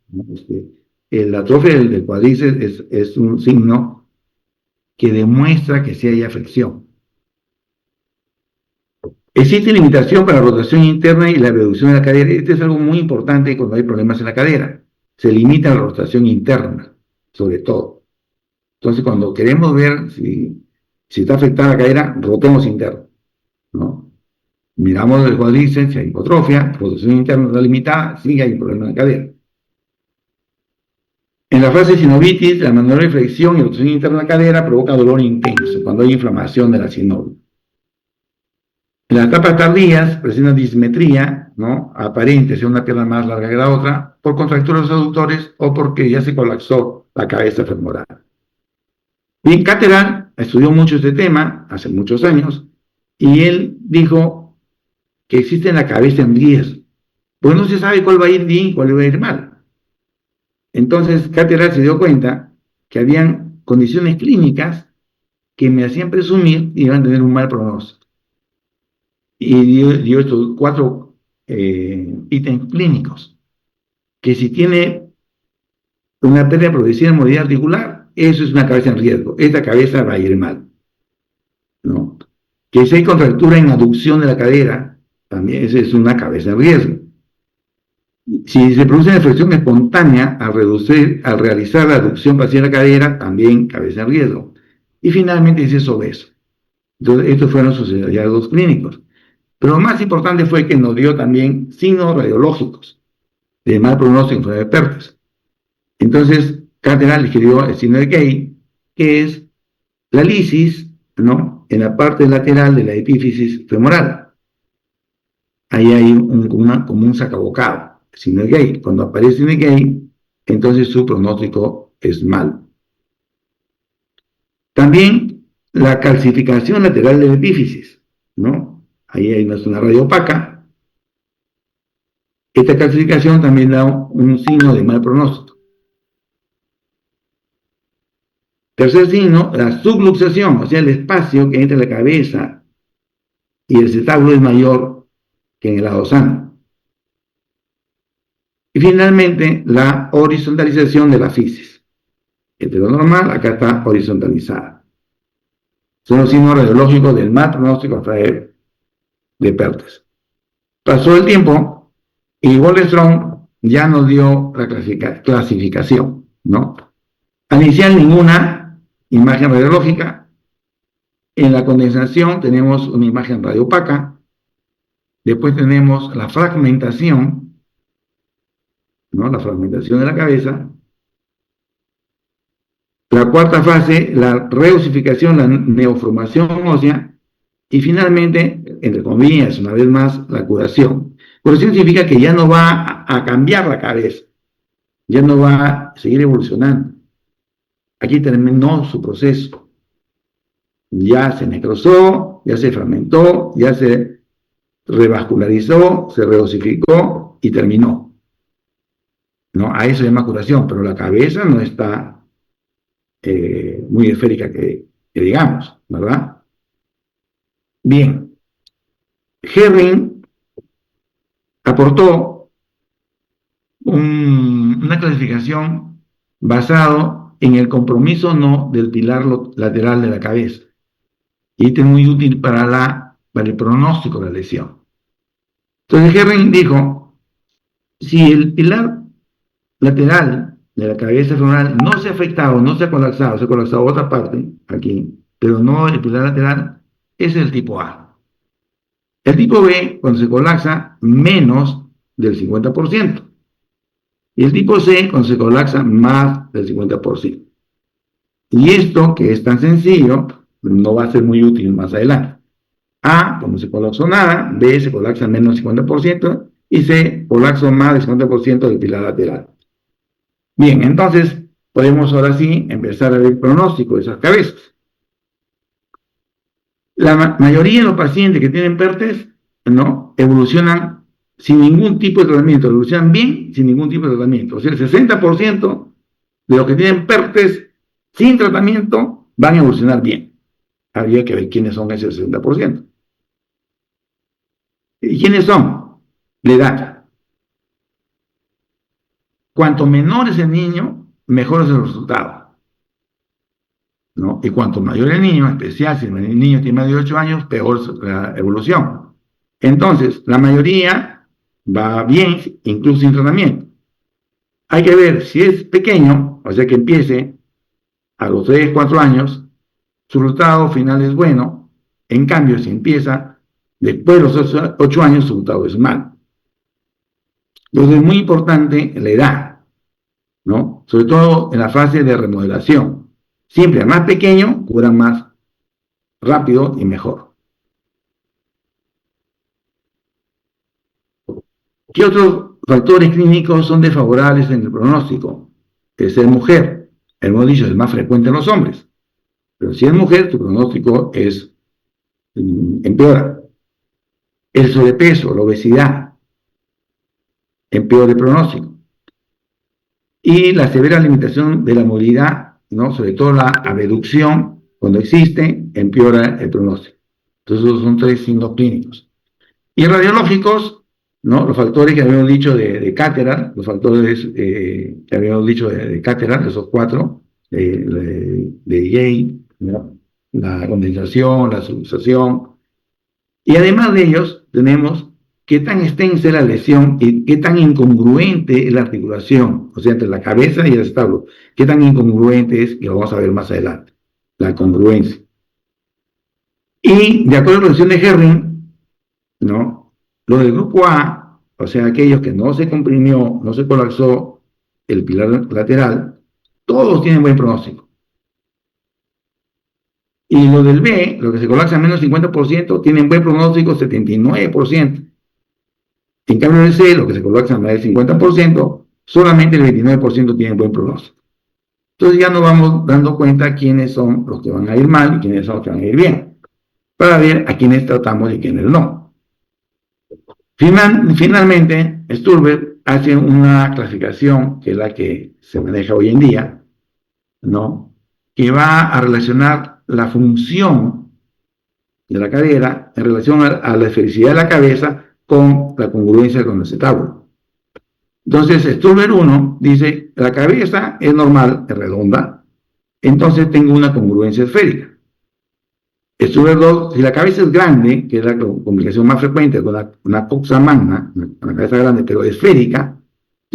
La atrofia del cuádriceps es un signo que demuestra que sí hay afección. Existe limitación para la rotación interna y la reducción de la cadera. Este es algo muy importante cuando hay problemas en la cadera. Se limita la rotación interna, sobre todo. Entonces, cuando queremos ver si está afectada la cadera, rotemos interno, ¿no? Miramos el cuádriceps, si hay hipotrofia, rotación interna está limitada, sí hay problema en la cadera. En la fase de sinovitis, la menor flexión y rotación interna de la cadera provoca dolor intenso cuando hay inflamación de la sinovial. En las etapas tardías presenta dismetría, ¿no? Aparente, sea una pierna más larga que la otra, por contracturas de los aductores o porque ya se colapsó la cabeza femoral. Bien, Caterham estudió mucho este tema hace muchos años y él dijo que existe en la cabeza en riesgo, pues no se sabe cuál va a ir bien y cuál va a ir mal. Entonces, Caterham se dio cuenta que habían condiciones clínicas que me hacían presumir que iban a tener un mal pronóstico. Y dio estos 4 ítems clínicos, que si tiene una pérdida progresiva en movilidad articular, eso es una cabeza en riesgo, esta cabeza va a ir mal, ¿no? Que si hay contractura en aducción de la cadera, también esa es una cabeza en riesgo. Si se produce una flexión espontánea al realizar la aducción parcial de la cadera, también cabeza en riesgo. Y finalmente dice es obeso. Entonces, estos fueron sus hallazgos clínicos. Pero lo más importante fue que nos dio también signos radiológicos de mal pronóstico en enfermedad de Perthes. Entonces, Caterham escribió el signo de Gay, que es la lisis, ¿no? En la parte lateral de la epífisis femoral. Ahí hay como un sacabocado, el signo de Gay. Cuando aparece el signo de Gay, entonces su pronóstico es malo. También la calcificación lateral de la epífisis, ¿no? Ahí hay una radio opaca. Esta calcificación también da un signo de mal pronóstico. Tercer signo, la subluxación, o sea, el espacio que entre la cabeza y el acetábulo es mayor que en el lado sano. Y finalmente, la horizontalización de la fisis. Entre lo normal, acá está horizontalizada. Son los signos radiológicos del mal pronóstico de Perthes. Pasó el tiempo y Waldenström ya nos dio la clasificación, ¿no? Al iniciar ninguna imagen radiológica, en la condensación tenemos una imagen radiopaca, Después tenemos la fragmentación, ¿no? La fragmentación de la cabeza. La cuarta fase, la reossificación, la neoformación ósea. Y finalmente, entre comillas, una vez más, la curación. Curación significa que ya no va a cambiar la cabeza, ya no va a seguir evolucionando. Aquí terminó su proceso. Ya se necrosó, ya se fragmentó, ya se revascularizó, se reosificó y terminó. ¿No? A eso se llama curación, pero la cabeza no está muy esférica que digamos, ¿verdad? Bien, Herring aportó una clasificación basado en el compromiso no del pilar lateral de la cabeza. Y este es muy útil para el pronóstico de la lesión. Entonces Herring dijo, si el pilar lateral de la cabeza femoral no se ha afectado, no se ha colapsado otra parte, aquí, pero no el pilar lateral, es el tipo A. El tipo B, cuando se colapsa, menos del 50%. Y el tipo C, cuando se colapsa, más del 50%. Y esto, que es tan sencillo, no va a ser muy útil más adelante. A, como se colapsó nada, B se colapsa menos del 50% y C colapsó más del 50% del pilar lateral. Bien, entonces podemos ahora sí empezar a ver el pronóstico de esas cabezas. La mayoría de los pacientes que tienen PERTES, ¿no?, evolucionan sin ningún tipo de tratamiento, evolucionan bien sin ningún tipo de tratamiento. O sea, el 60% de los que tienen PERTES sin tratamiento van a evolucionar bien. Habría que ver quiénes son ese 60%. ¿Y quiénes son? La edad. Cuanto menor es el niño, mejor es el resultado, ¿no? Y cuanto mayor el niño, en especial si el niño tiene más de 8 años, peor es la evolución. Entonces, la mayoría va bien, incluso sin tratamiento. Hay que ver si es pequeño, o sea que empiece a los 3, 4 años, su resultado final es bueno. En cambio, si empieza después de los 8 años, su resultado es malo. Entonces es muy importante la edad, ¿no? Sobre todo en la fase de remodelación. Siempre al más pequeño, curan más rápido y mejor. ¿Qué otros factores clínicos son desfavorables en el pronóstico? El ser mujer, hemos dicho, es más frecuente en los hombres. Pero si es mujer, tu pronóstico empeora. El sobrepeso, la obesidad, empeora el pronóstico. Y la severa limitación de la movilidad, ¿no?, sobre todo la abducción, cuando existe, empeora el pronóstico. Entonces, esos son 3 signos clínicos. Y radiológicos, ¿no?, los factores que habíamos dicho de Cateran, los factores que habíamos dicho de Cateran, esos 4, de Gay, ¿no?, la condensación, la subluxación. Y además de ellos, tenemos qué tan extensa es la lesión y qué tan incongruente es la articulación, o sea, entre la cabeza y el establo. Qué tan incongruente es, y lo vamos a ver más adelante, la congruencia. Y de acuerdo a la relación de Herring, ¿no?, los del grupo A, o sea, aquellos que no se comprimió, no se colapsó el pilar lateral, todos tienen buen pronóstico. Y los del B, los que se colapsan menos del 50%, tienen buen pronóstico 79%. En cambio del C, los que se colapsan más del 50%, solamente el 29% tienen buen pronóstico. Entonces ya nos vamos dando cuenta quiénes son los que van a ir mal y quiénes son los que van a ir bien, para ver a quiénes tratamos y quiénes no. Finalmente, Sturber hace una clasificación, que es la que se maneja hoy en día, ¿no?, que va a relacionar la función de la cadera en relación a la esfericidad de la cabeza con la congruencia con el acetábulo. Entonces, Sturber 1 dice, la cabeza es normal, es redonda, entonces tengo una congruencia esférica. Sturber 2, si la cabeza es grande, que es la complicación más frecuente, con una coxa magna, una cabeza grande pero esférica,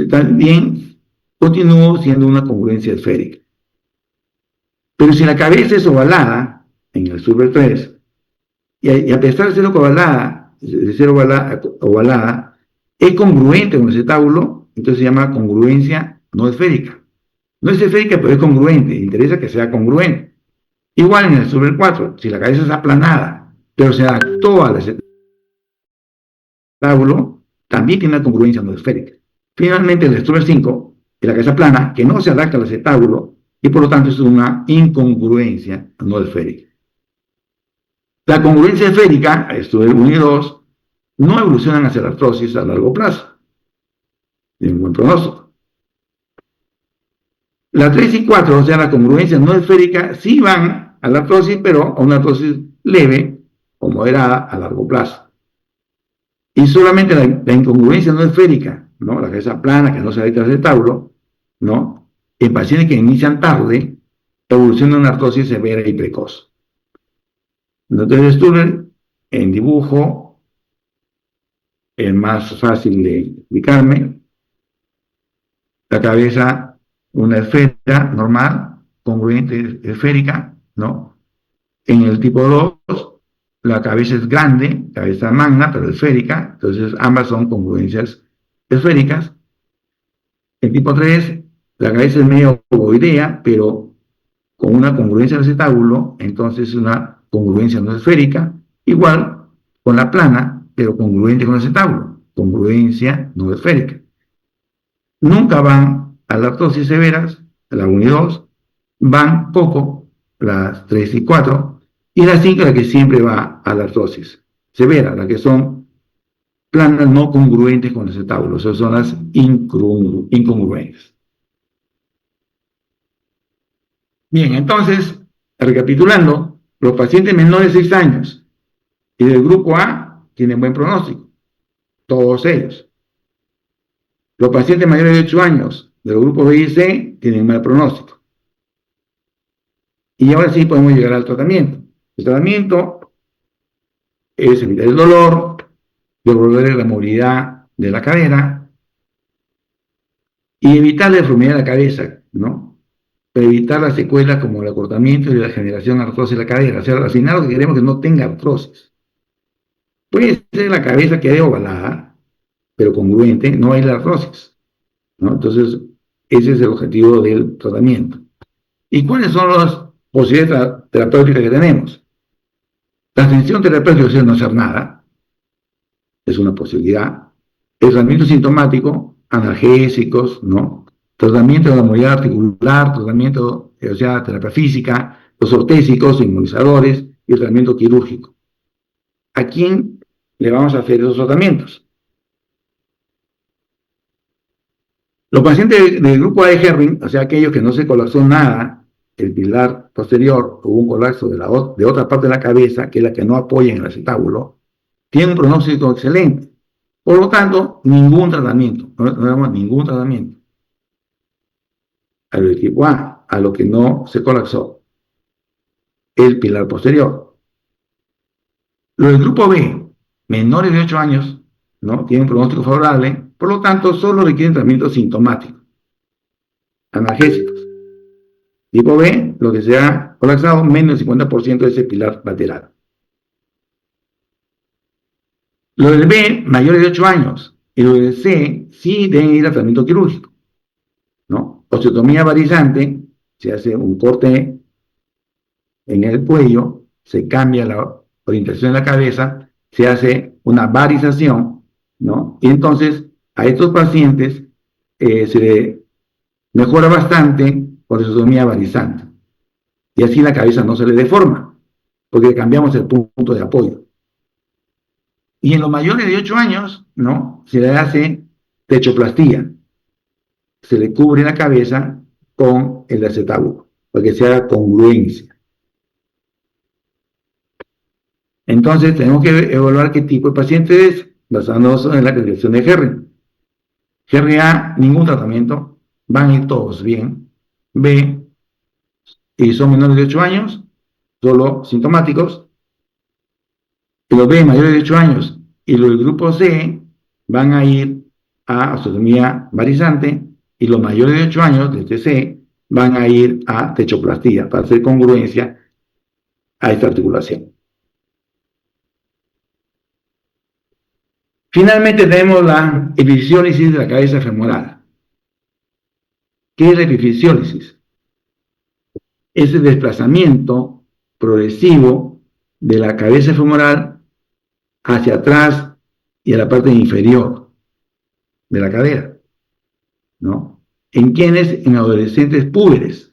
también continúo siendo una congruencia esférica. Pero si la cabeza es ovalada, en el Sturber 3, y a pesar de ser ovalada, de ser ovalada, es congruente con el acetábulo, entonces se llama congruencia no esférica. No es esférica, pero es congruente. Interesa que sea congruente. Igual en el sobre 4, si la cabeza es aplanada, pero se adaptó al acetábulo, también tiene una congruencia no esférica. Finalmente, el Struber 5 es la cabeza plana, que no se adapta al acetábulo, y por lo tanto es una incongruencia no esférica. La congruencia esférica, Struber 1 y 2, no evolucionan hacia la artrosis a largo plazo. Tienen un buen pronóstico. La 3 y 4, o sea, la congruencia no esférica, sí van a la artrosis, pero a una artrosis leve o moderada a largo plazo. Y solamente la incongruencia no esférica, ¿no? La cabeza plana que no se adapta al acetábulo, ¿no? En pacientes que inician tarde, evoluciona una artrosis severa y precoz. Entonces, Sturner, en dibujo, es más fácil de explicarme. La cabeza, una esfera normal, congruente esférica, ¿no? En el tipo 2, la cabeza es grande, cabeza magna, pero esférica, entonces ambas son congruencias esféricas. El tipo 3, la cabeza es medio ovoidea, pero con una congruencia del acetábulo, entonces es una congruencia no esférica, igual con la plana, pero congruente con el acetábulo, congruencia no esférica. Nunca van a las artrosis severas, la 1 y 2, van poco, las 3 y 4, y la 5 la que siempre va a la artrosis severa, la que son planas no congruentes con el acetábulo, esas son las incongruentes. Bien, entonces, recapitulando, los pacientes menores de 6 años y del grupo A tienen buen pronóstico, todos ellos. Los pacientes mayores de 8 años del grupo B y C tienen mal pronóstico. Y ahora sí podemos llegar al tratamiento. El tratamiento es evitar el dolor, devolver la movilidad de la cadera y evitar la deformidad de la cabeza, ¿no? Para evitar las secuelas como el acortamiento y la generación artrosis de la cadera. O sea, al final lo que queremos es que no tenga artrosis. Puede ser la cabeza que quede ovalada, pero congruente, no hay la artrosis, ¿no? Entonces, ese es el objetivo del tratamiento. ¿Y cuáles son las posibilidades terapéuticas que tenemos? La atención terapéutica es no hacer nada, es una posibilidad. El tratamiento sintomático, analgésicos, ¿no? Tratamiento de la movilidad articular, tratamiento, o sea, terapia física, los ortésicos, inmunizadores y el tratamiento quirúrgico. ¿A quién le vamos a hacer esos tratamientos? Los pacientes del grupo A de Herring, o sea, aquellos que no se colapsó nada, el pilar posterior, hubo un colapso de otra parte de la cabeza, que es la que no apoya en el acetábulo, tienen un pronóstico excelente. Por lo tanto, ningún tratamiento, no damos ningún tratamiento. Al equipo A, a lo que no se colapsó, el pilar posterior. Los del grupo B, menores de 8 años, ¿no? Tienen un pronóstico favorable, por lo tanto, solo requieren tratamiento sintomático, analgésicos. Tipo B, lo que se ha colapsado, menos del 50% de ese pilar lateral. Los del B, mayores de 8 años, y los del C, sí deben ir a tratamiento quirúrgico, ¿no? Osteotomía varizante, se hace un corte en el cuello, se cambia la orientación de la cabeza, se hace una varización, ¿no? Y entonces a estos pacientes se le mejora bastante por osteotomía varizante. Y así la cabeza no se le deforma, porque cambiamos el punto de apoyo. Y en los mayores de 8 años, ¿no? Se le hace techoplastía. Se le cubre la cabeza con el acetábulo, para que sea congruencia. Entonces, tenemos que evaluar qué tipo de paciente es, basándonos en la clasificación de Herring. GRA, ningún tratamiento, van a ir todos bien. B, y son menores de 8 años, solo sintomáticos. Y los B, mayores de 8 años, y los del grupo C, van a ir a osteotomía varizante, y los mayores de 8 años, de TC, van a ir a techoplastía, para hacer congruencia a esta articulación. Finalmente tenemos la epifisiólisis de la cabeza femoral. ¿Qué es la epifisiólisis? Es el desplazamiento progresivo de la cabeza femoral hacia atrás y a la parte inferior de la cadera, ¿no? ¿En quiénes? En adolescentes púberes.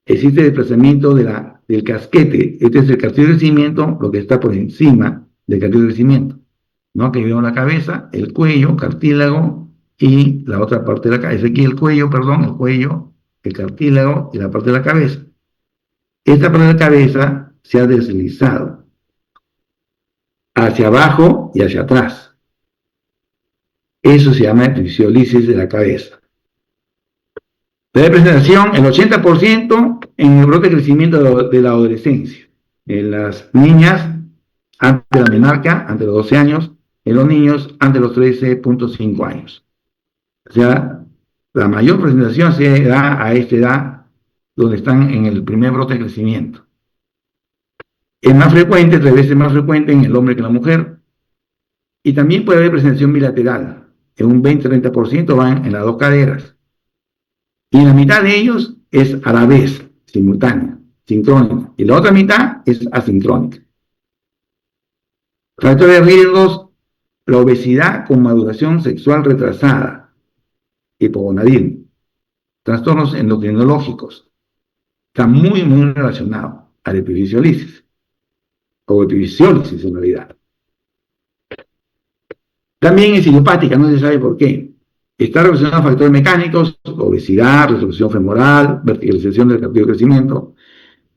Existe desplazamiento del casquete. Este es el castillo de crecimiento, lo que está por encima del castillo de crecimiento, ¿no? Que vemos la cabeza, el cuello, cartílago y la otra parte de la cabeza. Aquí el cuello, perdón, el cuello, el cartílago y la parte de la cabeza. Esta parte de la cabeza se ha deslizado hacia abajo y hacia atrás. Eso se llama epifisiólisis de la cabeza. De presentación, el 80% en el brote de crecimiento de la adolescencia. En las niñas, antes de la menarca, antes de los 12 años, en los niños, antes de los 13.5 años. O sea, la mayor presentación se da a esta edad, donde están en el primer brote de crecimiento. Es más frecuente, 3 veces más frecuente en el hombre que en la mujer. Y también puede haber presentación bilateral. En un 20-30% van en las dos caderas. Y la mitad de ellos es a la vez, simultánea, sincrónica. Y la otra mitad es asincrónica. Factores de riesgos: la obesidad con maduración sexual retrasada, hipogonadismo, trastornos endocrinológicos. Está muy relacionado a la epifisiólisis, o epifisiólisis en realidad. También es idiopática, no se sabe por qué. Está relacionado a factores mecánicos, obesidad, resolución femoral, verticalización del castillo de crecimiento,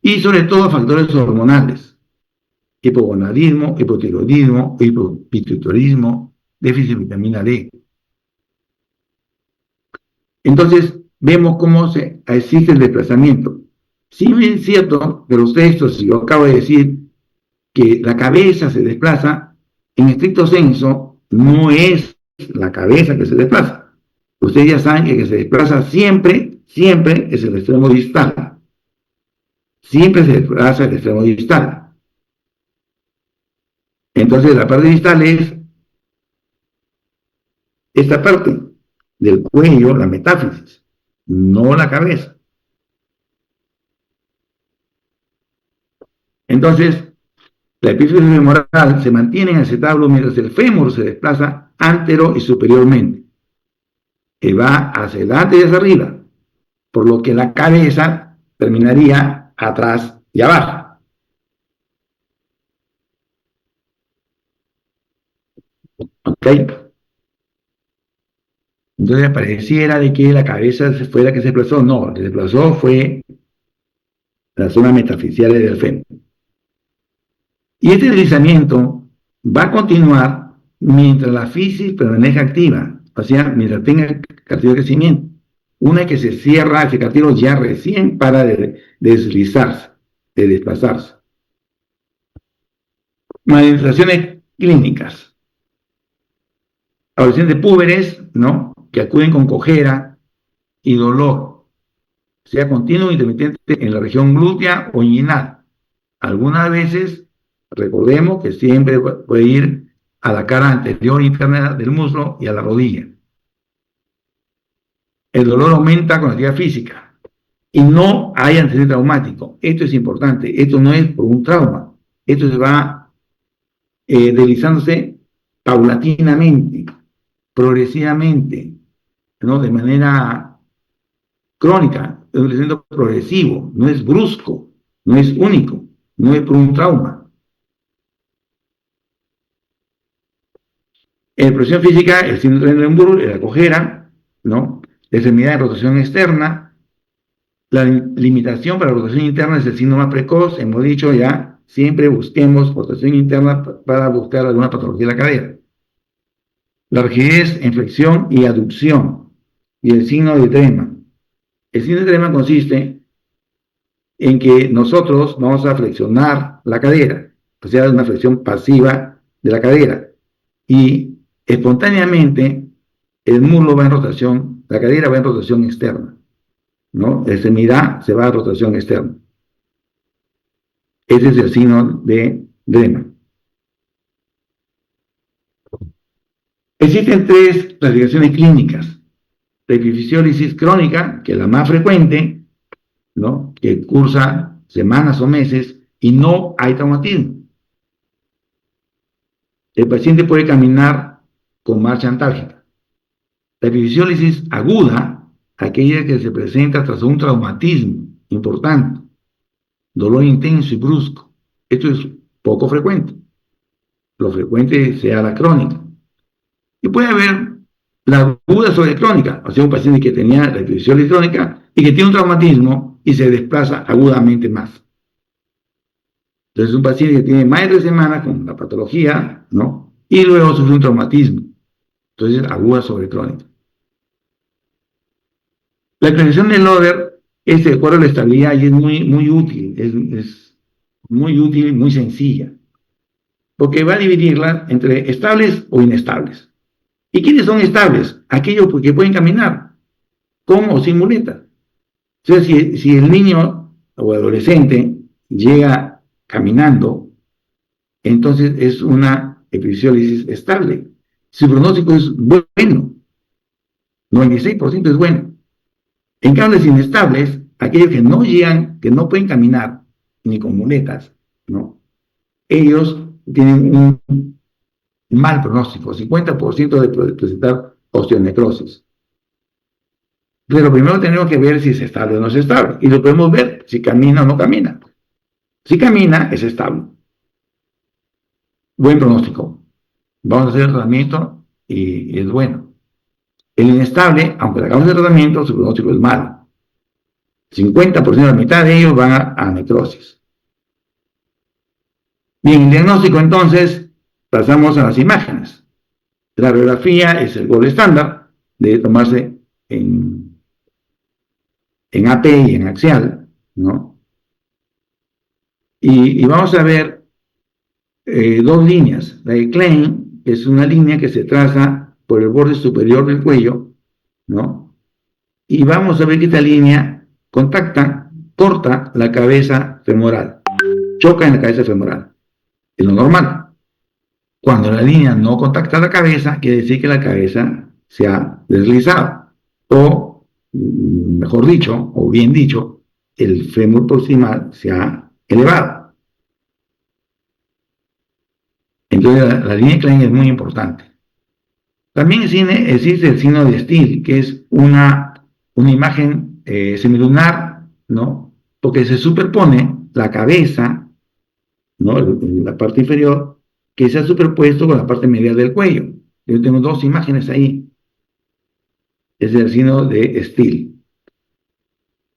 y sobre todo a factores hormonales, hipogonadismo, hipotiroidismo, hipopituitarismo, déficit de vitamina D. Entonces, vemos cómo existe el desplazamiento. Si bien es cierto que los textos, y yo acabo de decir, que la cabeza se desplaza, en estricto senso, no es la cabeza que se desplaza. Ustedes ya saben que se desplaza siempre es el extremo distal. Siempre se desplaza el extremo distal. Entonces, la parte distal es esta parte del cuello, la metáfisis, no la cabeza. Entonces, la epífisis femoral se mantiene en el acetábulo mientras el fémur se desplaza antero y superiormente, que va hacia adelante y hacia arriba, por lo que la cabeza terminaría atrás y abajo. ¿Ok? Entonces pareciera de que la cabeza fue la que se desplazó. No, la que se desplazó fue la zona metafisial del fémur. Y este deslizamiento va a continuar mientras la fisis permanezca activa, o sea, mientras tenga castillo de crecimiento. Una vez que se cierra ese castillo, ya recién para de deslizarse, de desplazarse. Manifestaciones clínicas: adolescentes púberes, ¿no?, que acuden con cojera y dolor, sea continuo o intermitente en la región glútea o inguinal. Algunas veces, recordemos que siempre puede ir a la cara anterior interna del muslo y a la rodilla. El dolor aumenta con la actividad física y no hay antecedente traumático. Esto es importante. Esto no es por un trauma. Esto se va deslizándose paulatinamente, progresivamente, ¿no?, de manera crónica, es un deslizamiento progresivo, no es brusco, no es único, no es por un trauma. En presión física, el síndrome de Trendelenburg, la cojera, ¿no?, la enfermedad de rotación externa. La limitación para la rotación interna es el signo más precoz. Hemos dicho ya, siempre busquemos rotación interna para buscar alguna patología de la cadera. La rigidez en flexión y aducción, y el signo de trema. El signo de trema consiste en que nosotros vamos a flexionar la cadera, o sea, una flexión pasiva de la cadera, y espontáneamente el muslo va en rotación, la cadera va en rotación externa, ¿no? La extremidad se va a rotación externa. Ese es el signo de Drema. Existen tres clasificaciones clínicas. La epifisiólisis crónica, que es la más frecuente, ¿no? Que cursa semanas o meses y no hay traumatismo. El paciente puede caminar con marcha antálgica. La epifisiólisis aguda, aquella que se presenta tras un traumatismo importante, dolor intenso y brusco. Esto es poco frecuente. Lo frecuente sea la crónica. Y puede haber la aguda sobre crónica, o sea, un paciente que tenía la epifisiólisis crónica y que tiene un traumatismo y se desplaza agudamente más. Entonces, un paciente que tiene más de 3 semanas con la patología, ¿no? Y luego sufre un traumatismo. Entonces, aguda sobre crónica. La clasificación de Loder es de acuerdo a la estabilidad y es muy útil, es muy útil y muy sencilla, porque va a dividirla entre estables o inestables. ¿Y quiénes son estables? Aquellos que pueden caminar, con o sin muleta. O sea, si el niño o adolescente llega caminando, entonces es una epifisiólisis estable. Su pronóstico es bueno, 96% es bueno. En cambio, los inestables, aquellos que no llegan, que no pueden caminar, ni con muletas, ¿no? Ellos tienen un mal pronóstico, 50% de presentar osteonecrosis. Pero primero tenemos que ver si es estable o no es estable. Y lo podemos ver si camina o no camina. Si camina, es estable. Buen pronóstico. Vamos a hacer el tratamiento y es bueno. El inestable, aunque le hagamos el tratamiento, su pronóstico es malo. 50%, la mitad de ellos van a necrosis. Bien, el diagnóstico entonces, pasamos a las imágenes. La radiografía es el gold estándar, debe tomarse en AP y en axial, ¿no? Y vamos a ver dos líneas. La de Klein, que es una línea que se traza por el borde superior del cuello, ¿no? Y vamos a ver que esta línea corta la cabeza femoral, choca en la cabeza femoral. Es lo normal. Cuando la línea no contacta la cabeza, quiere decir que la cabeza se ha deslizado. O, mejor dicho, o bien dicho, el fémur proximal se ha elevado. Entonces, la línea Klein es muy importante. También existe el signo de Steele, que es una imagen semilunar, ¿no? Porque se superpone la cabeza, ¿no? La parte inferior, que se ha superpuesto con la parte medial del cuello. Yo tengo dos imágenes ahí. Es el signo de Steele.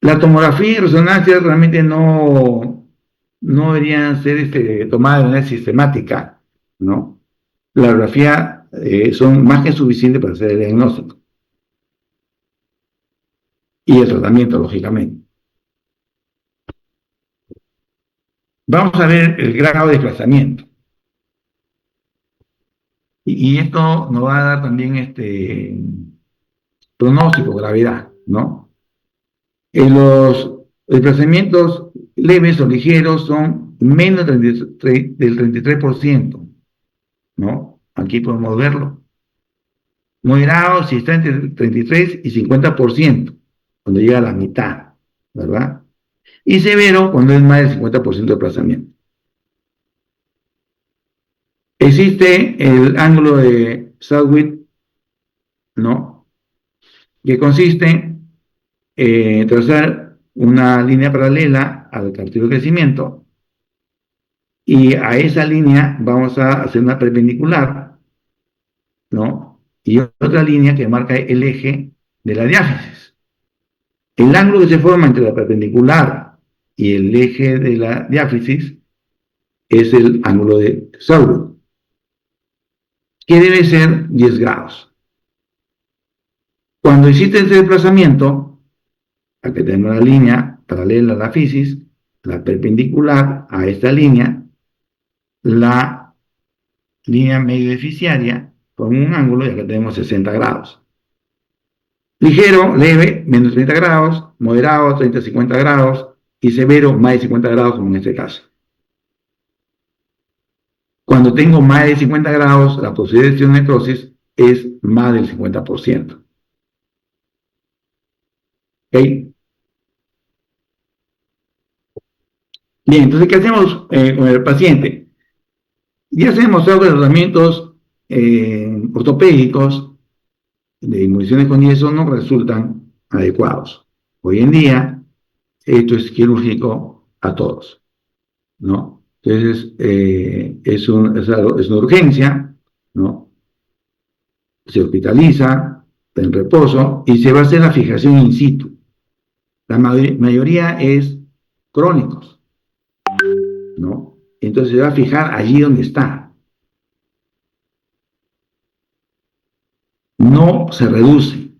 La tomografía y resonancia realmente no deberían ser tomadas de manera sistemática, ¿no? La radiografía son más que suficientes para hacer el diagnóstico. Y el tratamiento, lógicamente. Vamos a ver el grado de desplazamiento. Y esto nos va a dar también pronóstico, gravedad, ¿no? Los desplazamientos leves o ligeros son menos del 33%, ¿no? Aquí podemos verlo. Moderados si está entre el 33 y 50%, cuando llega a la mitad, ¿verdad? Y severo cuando es más del 50% de desplazamiento. Existe el ángulo de Southwick, ¿no? Que consiste en trazar una línea paralela al cartílago de crecimiento y a esa línea vamos a hacer una perpendicular, ¿no? Y otra línea que marca el eje de la diáfisis. El ángulo que se forma entre la perpendicular y el eje de la diáfisis es el ángulo de Southwick, que debe ser 10 grados. Cuando existe ese desplazamiento, aquí tenemos la línea paralela a la fisis, la perpendicular a esta línea, la línea medio deficiaria con un ángulo, ya que tenemos 60 grados. Ligero, leve, menos 30 grados, moderado, 30 a 50 grados, y severo, más de 50 grados, como en este caso. Cuando tengo más de 50 grados, la posibilidad de necrosis es más del 50%. ¿Ok? Bien, entonces, ¿qué hacemos con el paciente? Ya se ha demostrado que los tratamientos ortopédicos de inmunizaciones con yeso no resultan adecuados. Hoy en día, esto es quirúrgico a todos, ¿no? Entonces, es una urgencia, ¿no? Se hospitaliza, está en reposo y se va a hacer la fijación in situ. La mayoría es crónicos, ¿no? Entonces se va a fijar allí donde está. No se reduce,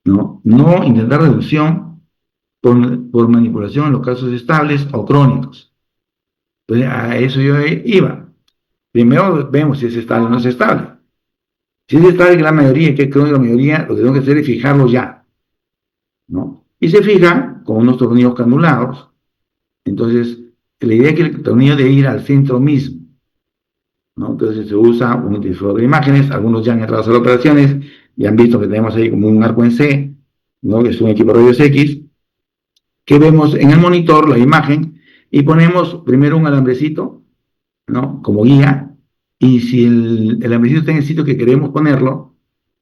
¿no? No intentar reducción por manipulación en los casos estables o crónicos. Entonces, a eso yo iba. Primero vemos si es estable o no es estable. Si es estable, que la mayoría, que creo que la mayoría, lo que tengo que hacer es fijarlo ya, ¿no? Y se fija con unos tornillos canulados. Entonces, la idea es que el tornillo debe ir al centro mismo, ¿no? Entonces se usa un difusor de imágenes, algunos ya han entrado a hacer operaciones y han visto que tenemos ahí como un arco en C, ¿no? Que es un equipo de rayos X, que vemos en el monitor la imagen y ponemos primero un alambrecito, ¿no? Como guía, y si el alambrecito está en el sitio que queremos ponerlo,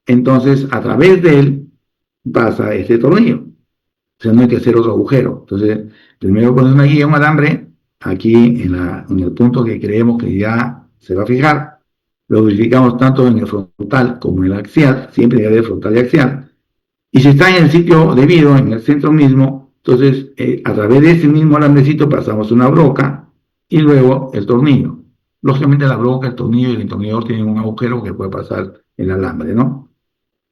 entonces a través de él pasa este tornillo. O sea, no hay que hacer otro agujero. Entonces, primero ponemos una guía, un alambre, aquí en el punto que creemos que ya se va a fijar. Lo verificamos tanto en el frontal como en el axial, siempre debe haber frontal y axial. Y si está en el sitio debido, en el centro mismo, entonces a través de ese mismo alambrecito pasamos una broca y luego el tornillo. Lógicamente la broca, el tornillo y el entornillador tienen un agujero que puede pasar el alambre, ¿no?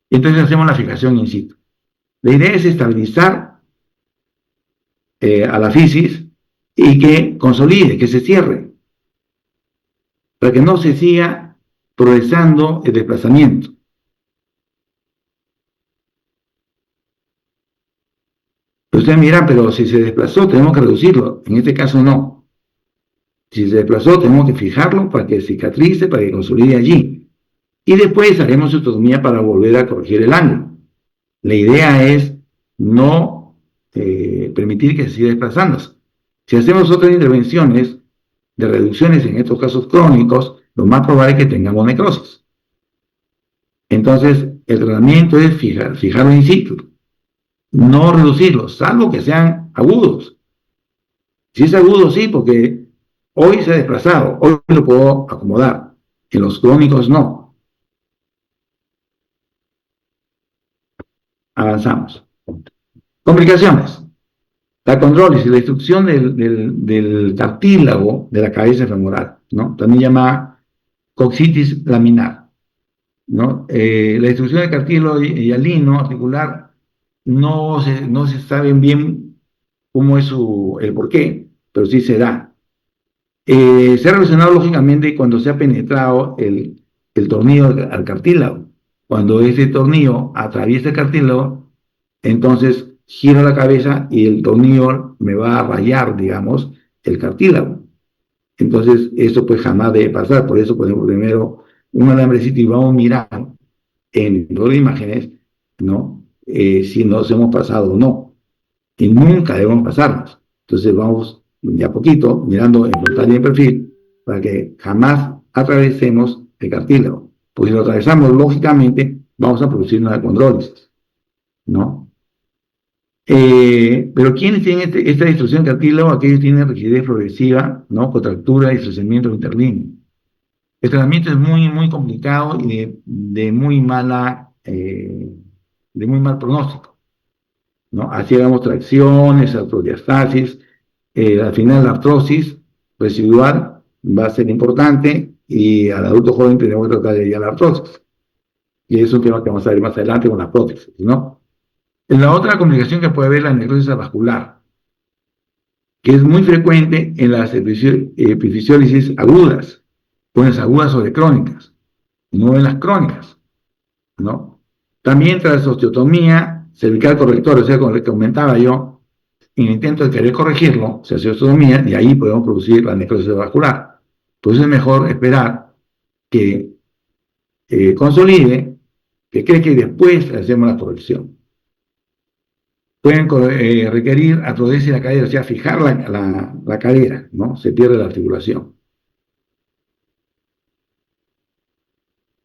Entonces hacemos la fijación in situ. La idea es estabilizar a la fisis y que consolide, que se cierre, para que no se siga progresando el desplazamiento. Usted mira, pero si se desplazó, tenemos que reducirlo. En este caso, no. Si se desplazó, tenemos que fijarlo para que cicatrice, para que consolide allí. Y después haremos osteotomía para volver a corregir el ángulo. La idea es no permitir que se siga desplazándose. Si hacemos otras intervenciones de reducciones en estos casos crónicos, lo más probable es que tengamos necrosis. Entonces, el tratamiento es fijarlo in situ, no reducirlo, salvo que sean agudos. Si es agudo, sí, porque hoy se ha desplazado, hoy lo puedo acomodar. En los crónicos, no. Avanzamos. Complicaciones. La condrólisis, la destrucción del cartílago de la cabeza femoral, ¿no? También llamada coxitis laminar, ¿no? La destrucción del cartílago hialino articular no se sabe bien cómo es el porqué, pero sí se da. Se ha relacionado lógicamente cuando se ha penetrado el tornillo al cartílago. Cuando ese tornillo atraviesa el cartílago, entonces gira la cabeza y el tornillo me va a rayar, digamos, el cartílago. Entonces, eso pues jamás debe pasar. Por eso ponemos primero un alambrecito y vamos mirando en todas las imágenes, ¿no? Si nos hemos pasado o no. Y nunca debemos pasarnos. Entonces vamos de a poquito mirando en frontal y en perfil para que jamás atravesemos el cartílago. Porque si lo atravesamos, lógicamente, vamos a producir una condrólisis, ¿no? Pero ¿quiénes tienen esta destrucción del cartílago? Aquellos tienen rigidez progresiva, ¿no? Contractura y estreñimiento interlíneo. El tratamiento es muy, muy complicado y de muy mal pronóstico, ¿no? Así hagamos tracciones, artrodiastasis, al final la artrosis residual va a ser importante y al adulto joven tenemos que tratar de ya la artrosis. Y es un tema que vamos a ver más adelante con la prótesis, ¿no? La otra complicación que puede haber es la necrosis vascular, que es muy frecuente en las epifisiólisis agudas, las agudas sobre crónicas, no en las crónicas, ¿no? También tras osteotomía cervical correctora, o sea, como le comentaba yo, en el intento de querer corregirlo, se hace osteotomía y ahí podemos producir la necrosis vascular. Pues es mejor esperar que consolide, que cree que después hacemos la corrección. Pueden requerir artrodesis de la cadera, o sea, fijar la cadera, ¿no? Se pierde la articulación.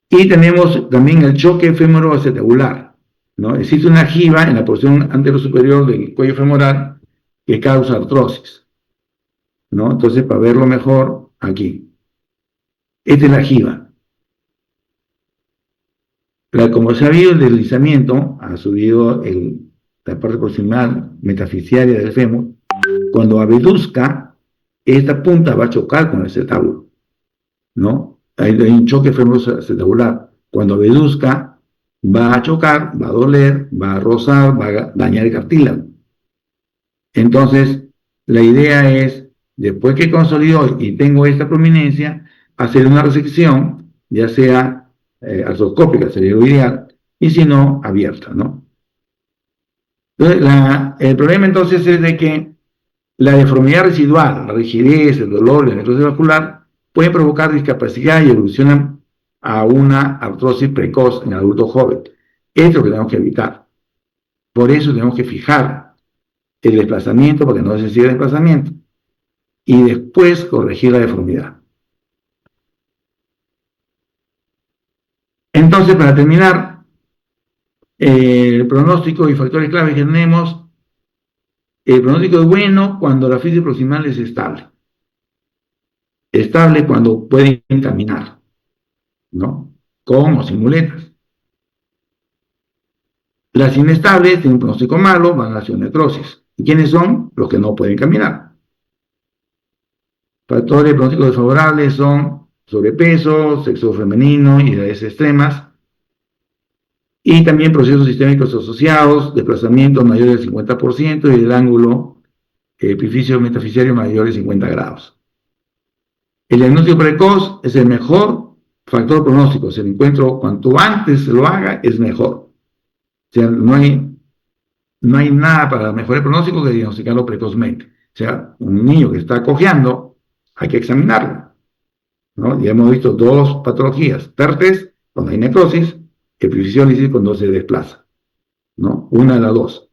Y tenemos también el choque femoroacetabular, ¿no? Existe una jiba en la porción anterosuperior del cuello femoral que causa artrosis, ¿no? Entonces, para verlo mejor, aquí. Esta es la jiba. Como se ha habido el deslizamiento, ha subido la parte proximal metafisiaria del fémur, cuando abeduzca, esta punta va a chocar con el acetábulo, ¿no? Hay un choque femoroacetabular. Cuando abeduzca, va a chocar, va a doler, va a rozar, va a dañar el cartílago. Entonces, la idea es, después que consolidó y tengo esta prominencia, hacer una resección, ya sea artroscópica, sería lo ideal, y si no, abierta, ¿no? Entonces, el problema entonces es de que la deformidad residual, la rigidez, el dolor, la necrosis vascular, pueden provocar discapacidad y evolucionan a una artrosis precoz en el adulto joven. Esto es lo que tenemos que evitar. Por eso tenemos que fijar el desplazamiento, porque no se sigue el desplazamiento, y después corregir la deformidad. Entonces, para terminar, el pronóstico y factores clave que tenemos, el pronóstico es bueno cuando la física proximal es estable. Estable cuando pueden caminar, ¿no? Con o sin muletas. Las inestables tienen un pronóstico malo, van a la necrosis. ¿Y quiénes son? Los que no pueden caminar. Factores pronósticos desfavorables son sobrepeso, sexo femenino y edades extremas, y también procesos sistémicos asociados, desplazamientos mayores del 50% y el ángulo epifisio metafisiario mayor de 50 grados. El diagnóstico precoz es el mejor factor pronóstico. Si el encuentro cuanto antes se lo haga, es mejor. O sea, no hay nada para mejorar el pronóstico que diagnosticarlo precozmente. O sea, un niño que está cojeando, hay que examinarlo, ¿no? Ya hemos visto dos patologías: PERTES, cuando hay necrosis, epifisiólisis cuando se desplaza, ¿no? Una de las dos.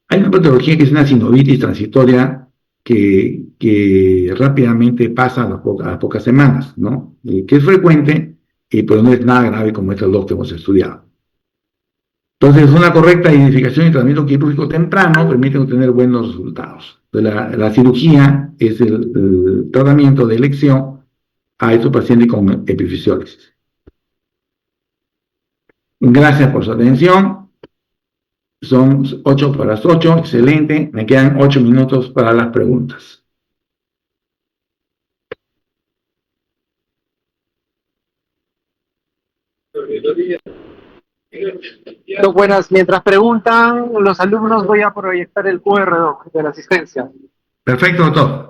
Hay una patología que es una sinovitis transitoria que rápidamente pasa a las pocas semanas, ¿no? Que es frecuente, pero no es nada grave como estas dos que hemos estudiado. Entonces, una correcta identificación y tratamiento quirúrgico temprano permite obtener buenos resultados. Entonces, la cirugía es el tratamiento de elección a estos pacientes con epifisiólisis. Gracias por su atención. Son 8 para las 8, excelente. Me quedan 8 minutos para las preguntas. Buenas, mientras preguntan los alumnos voy a proyectar el QR, Doc, de la asistencia. Perfecto, doctor.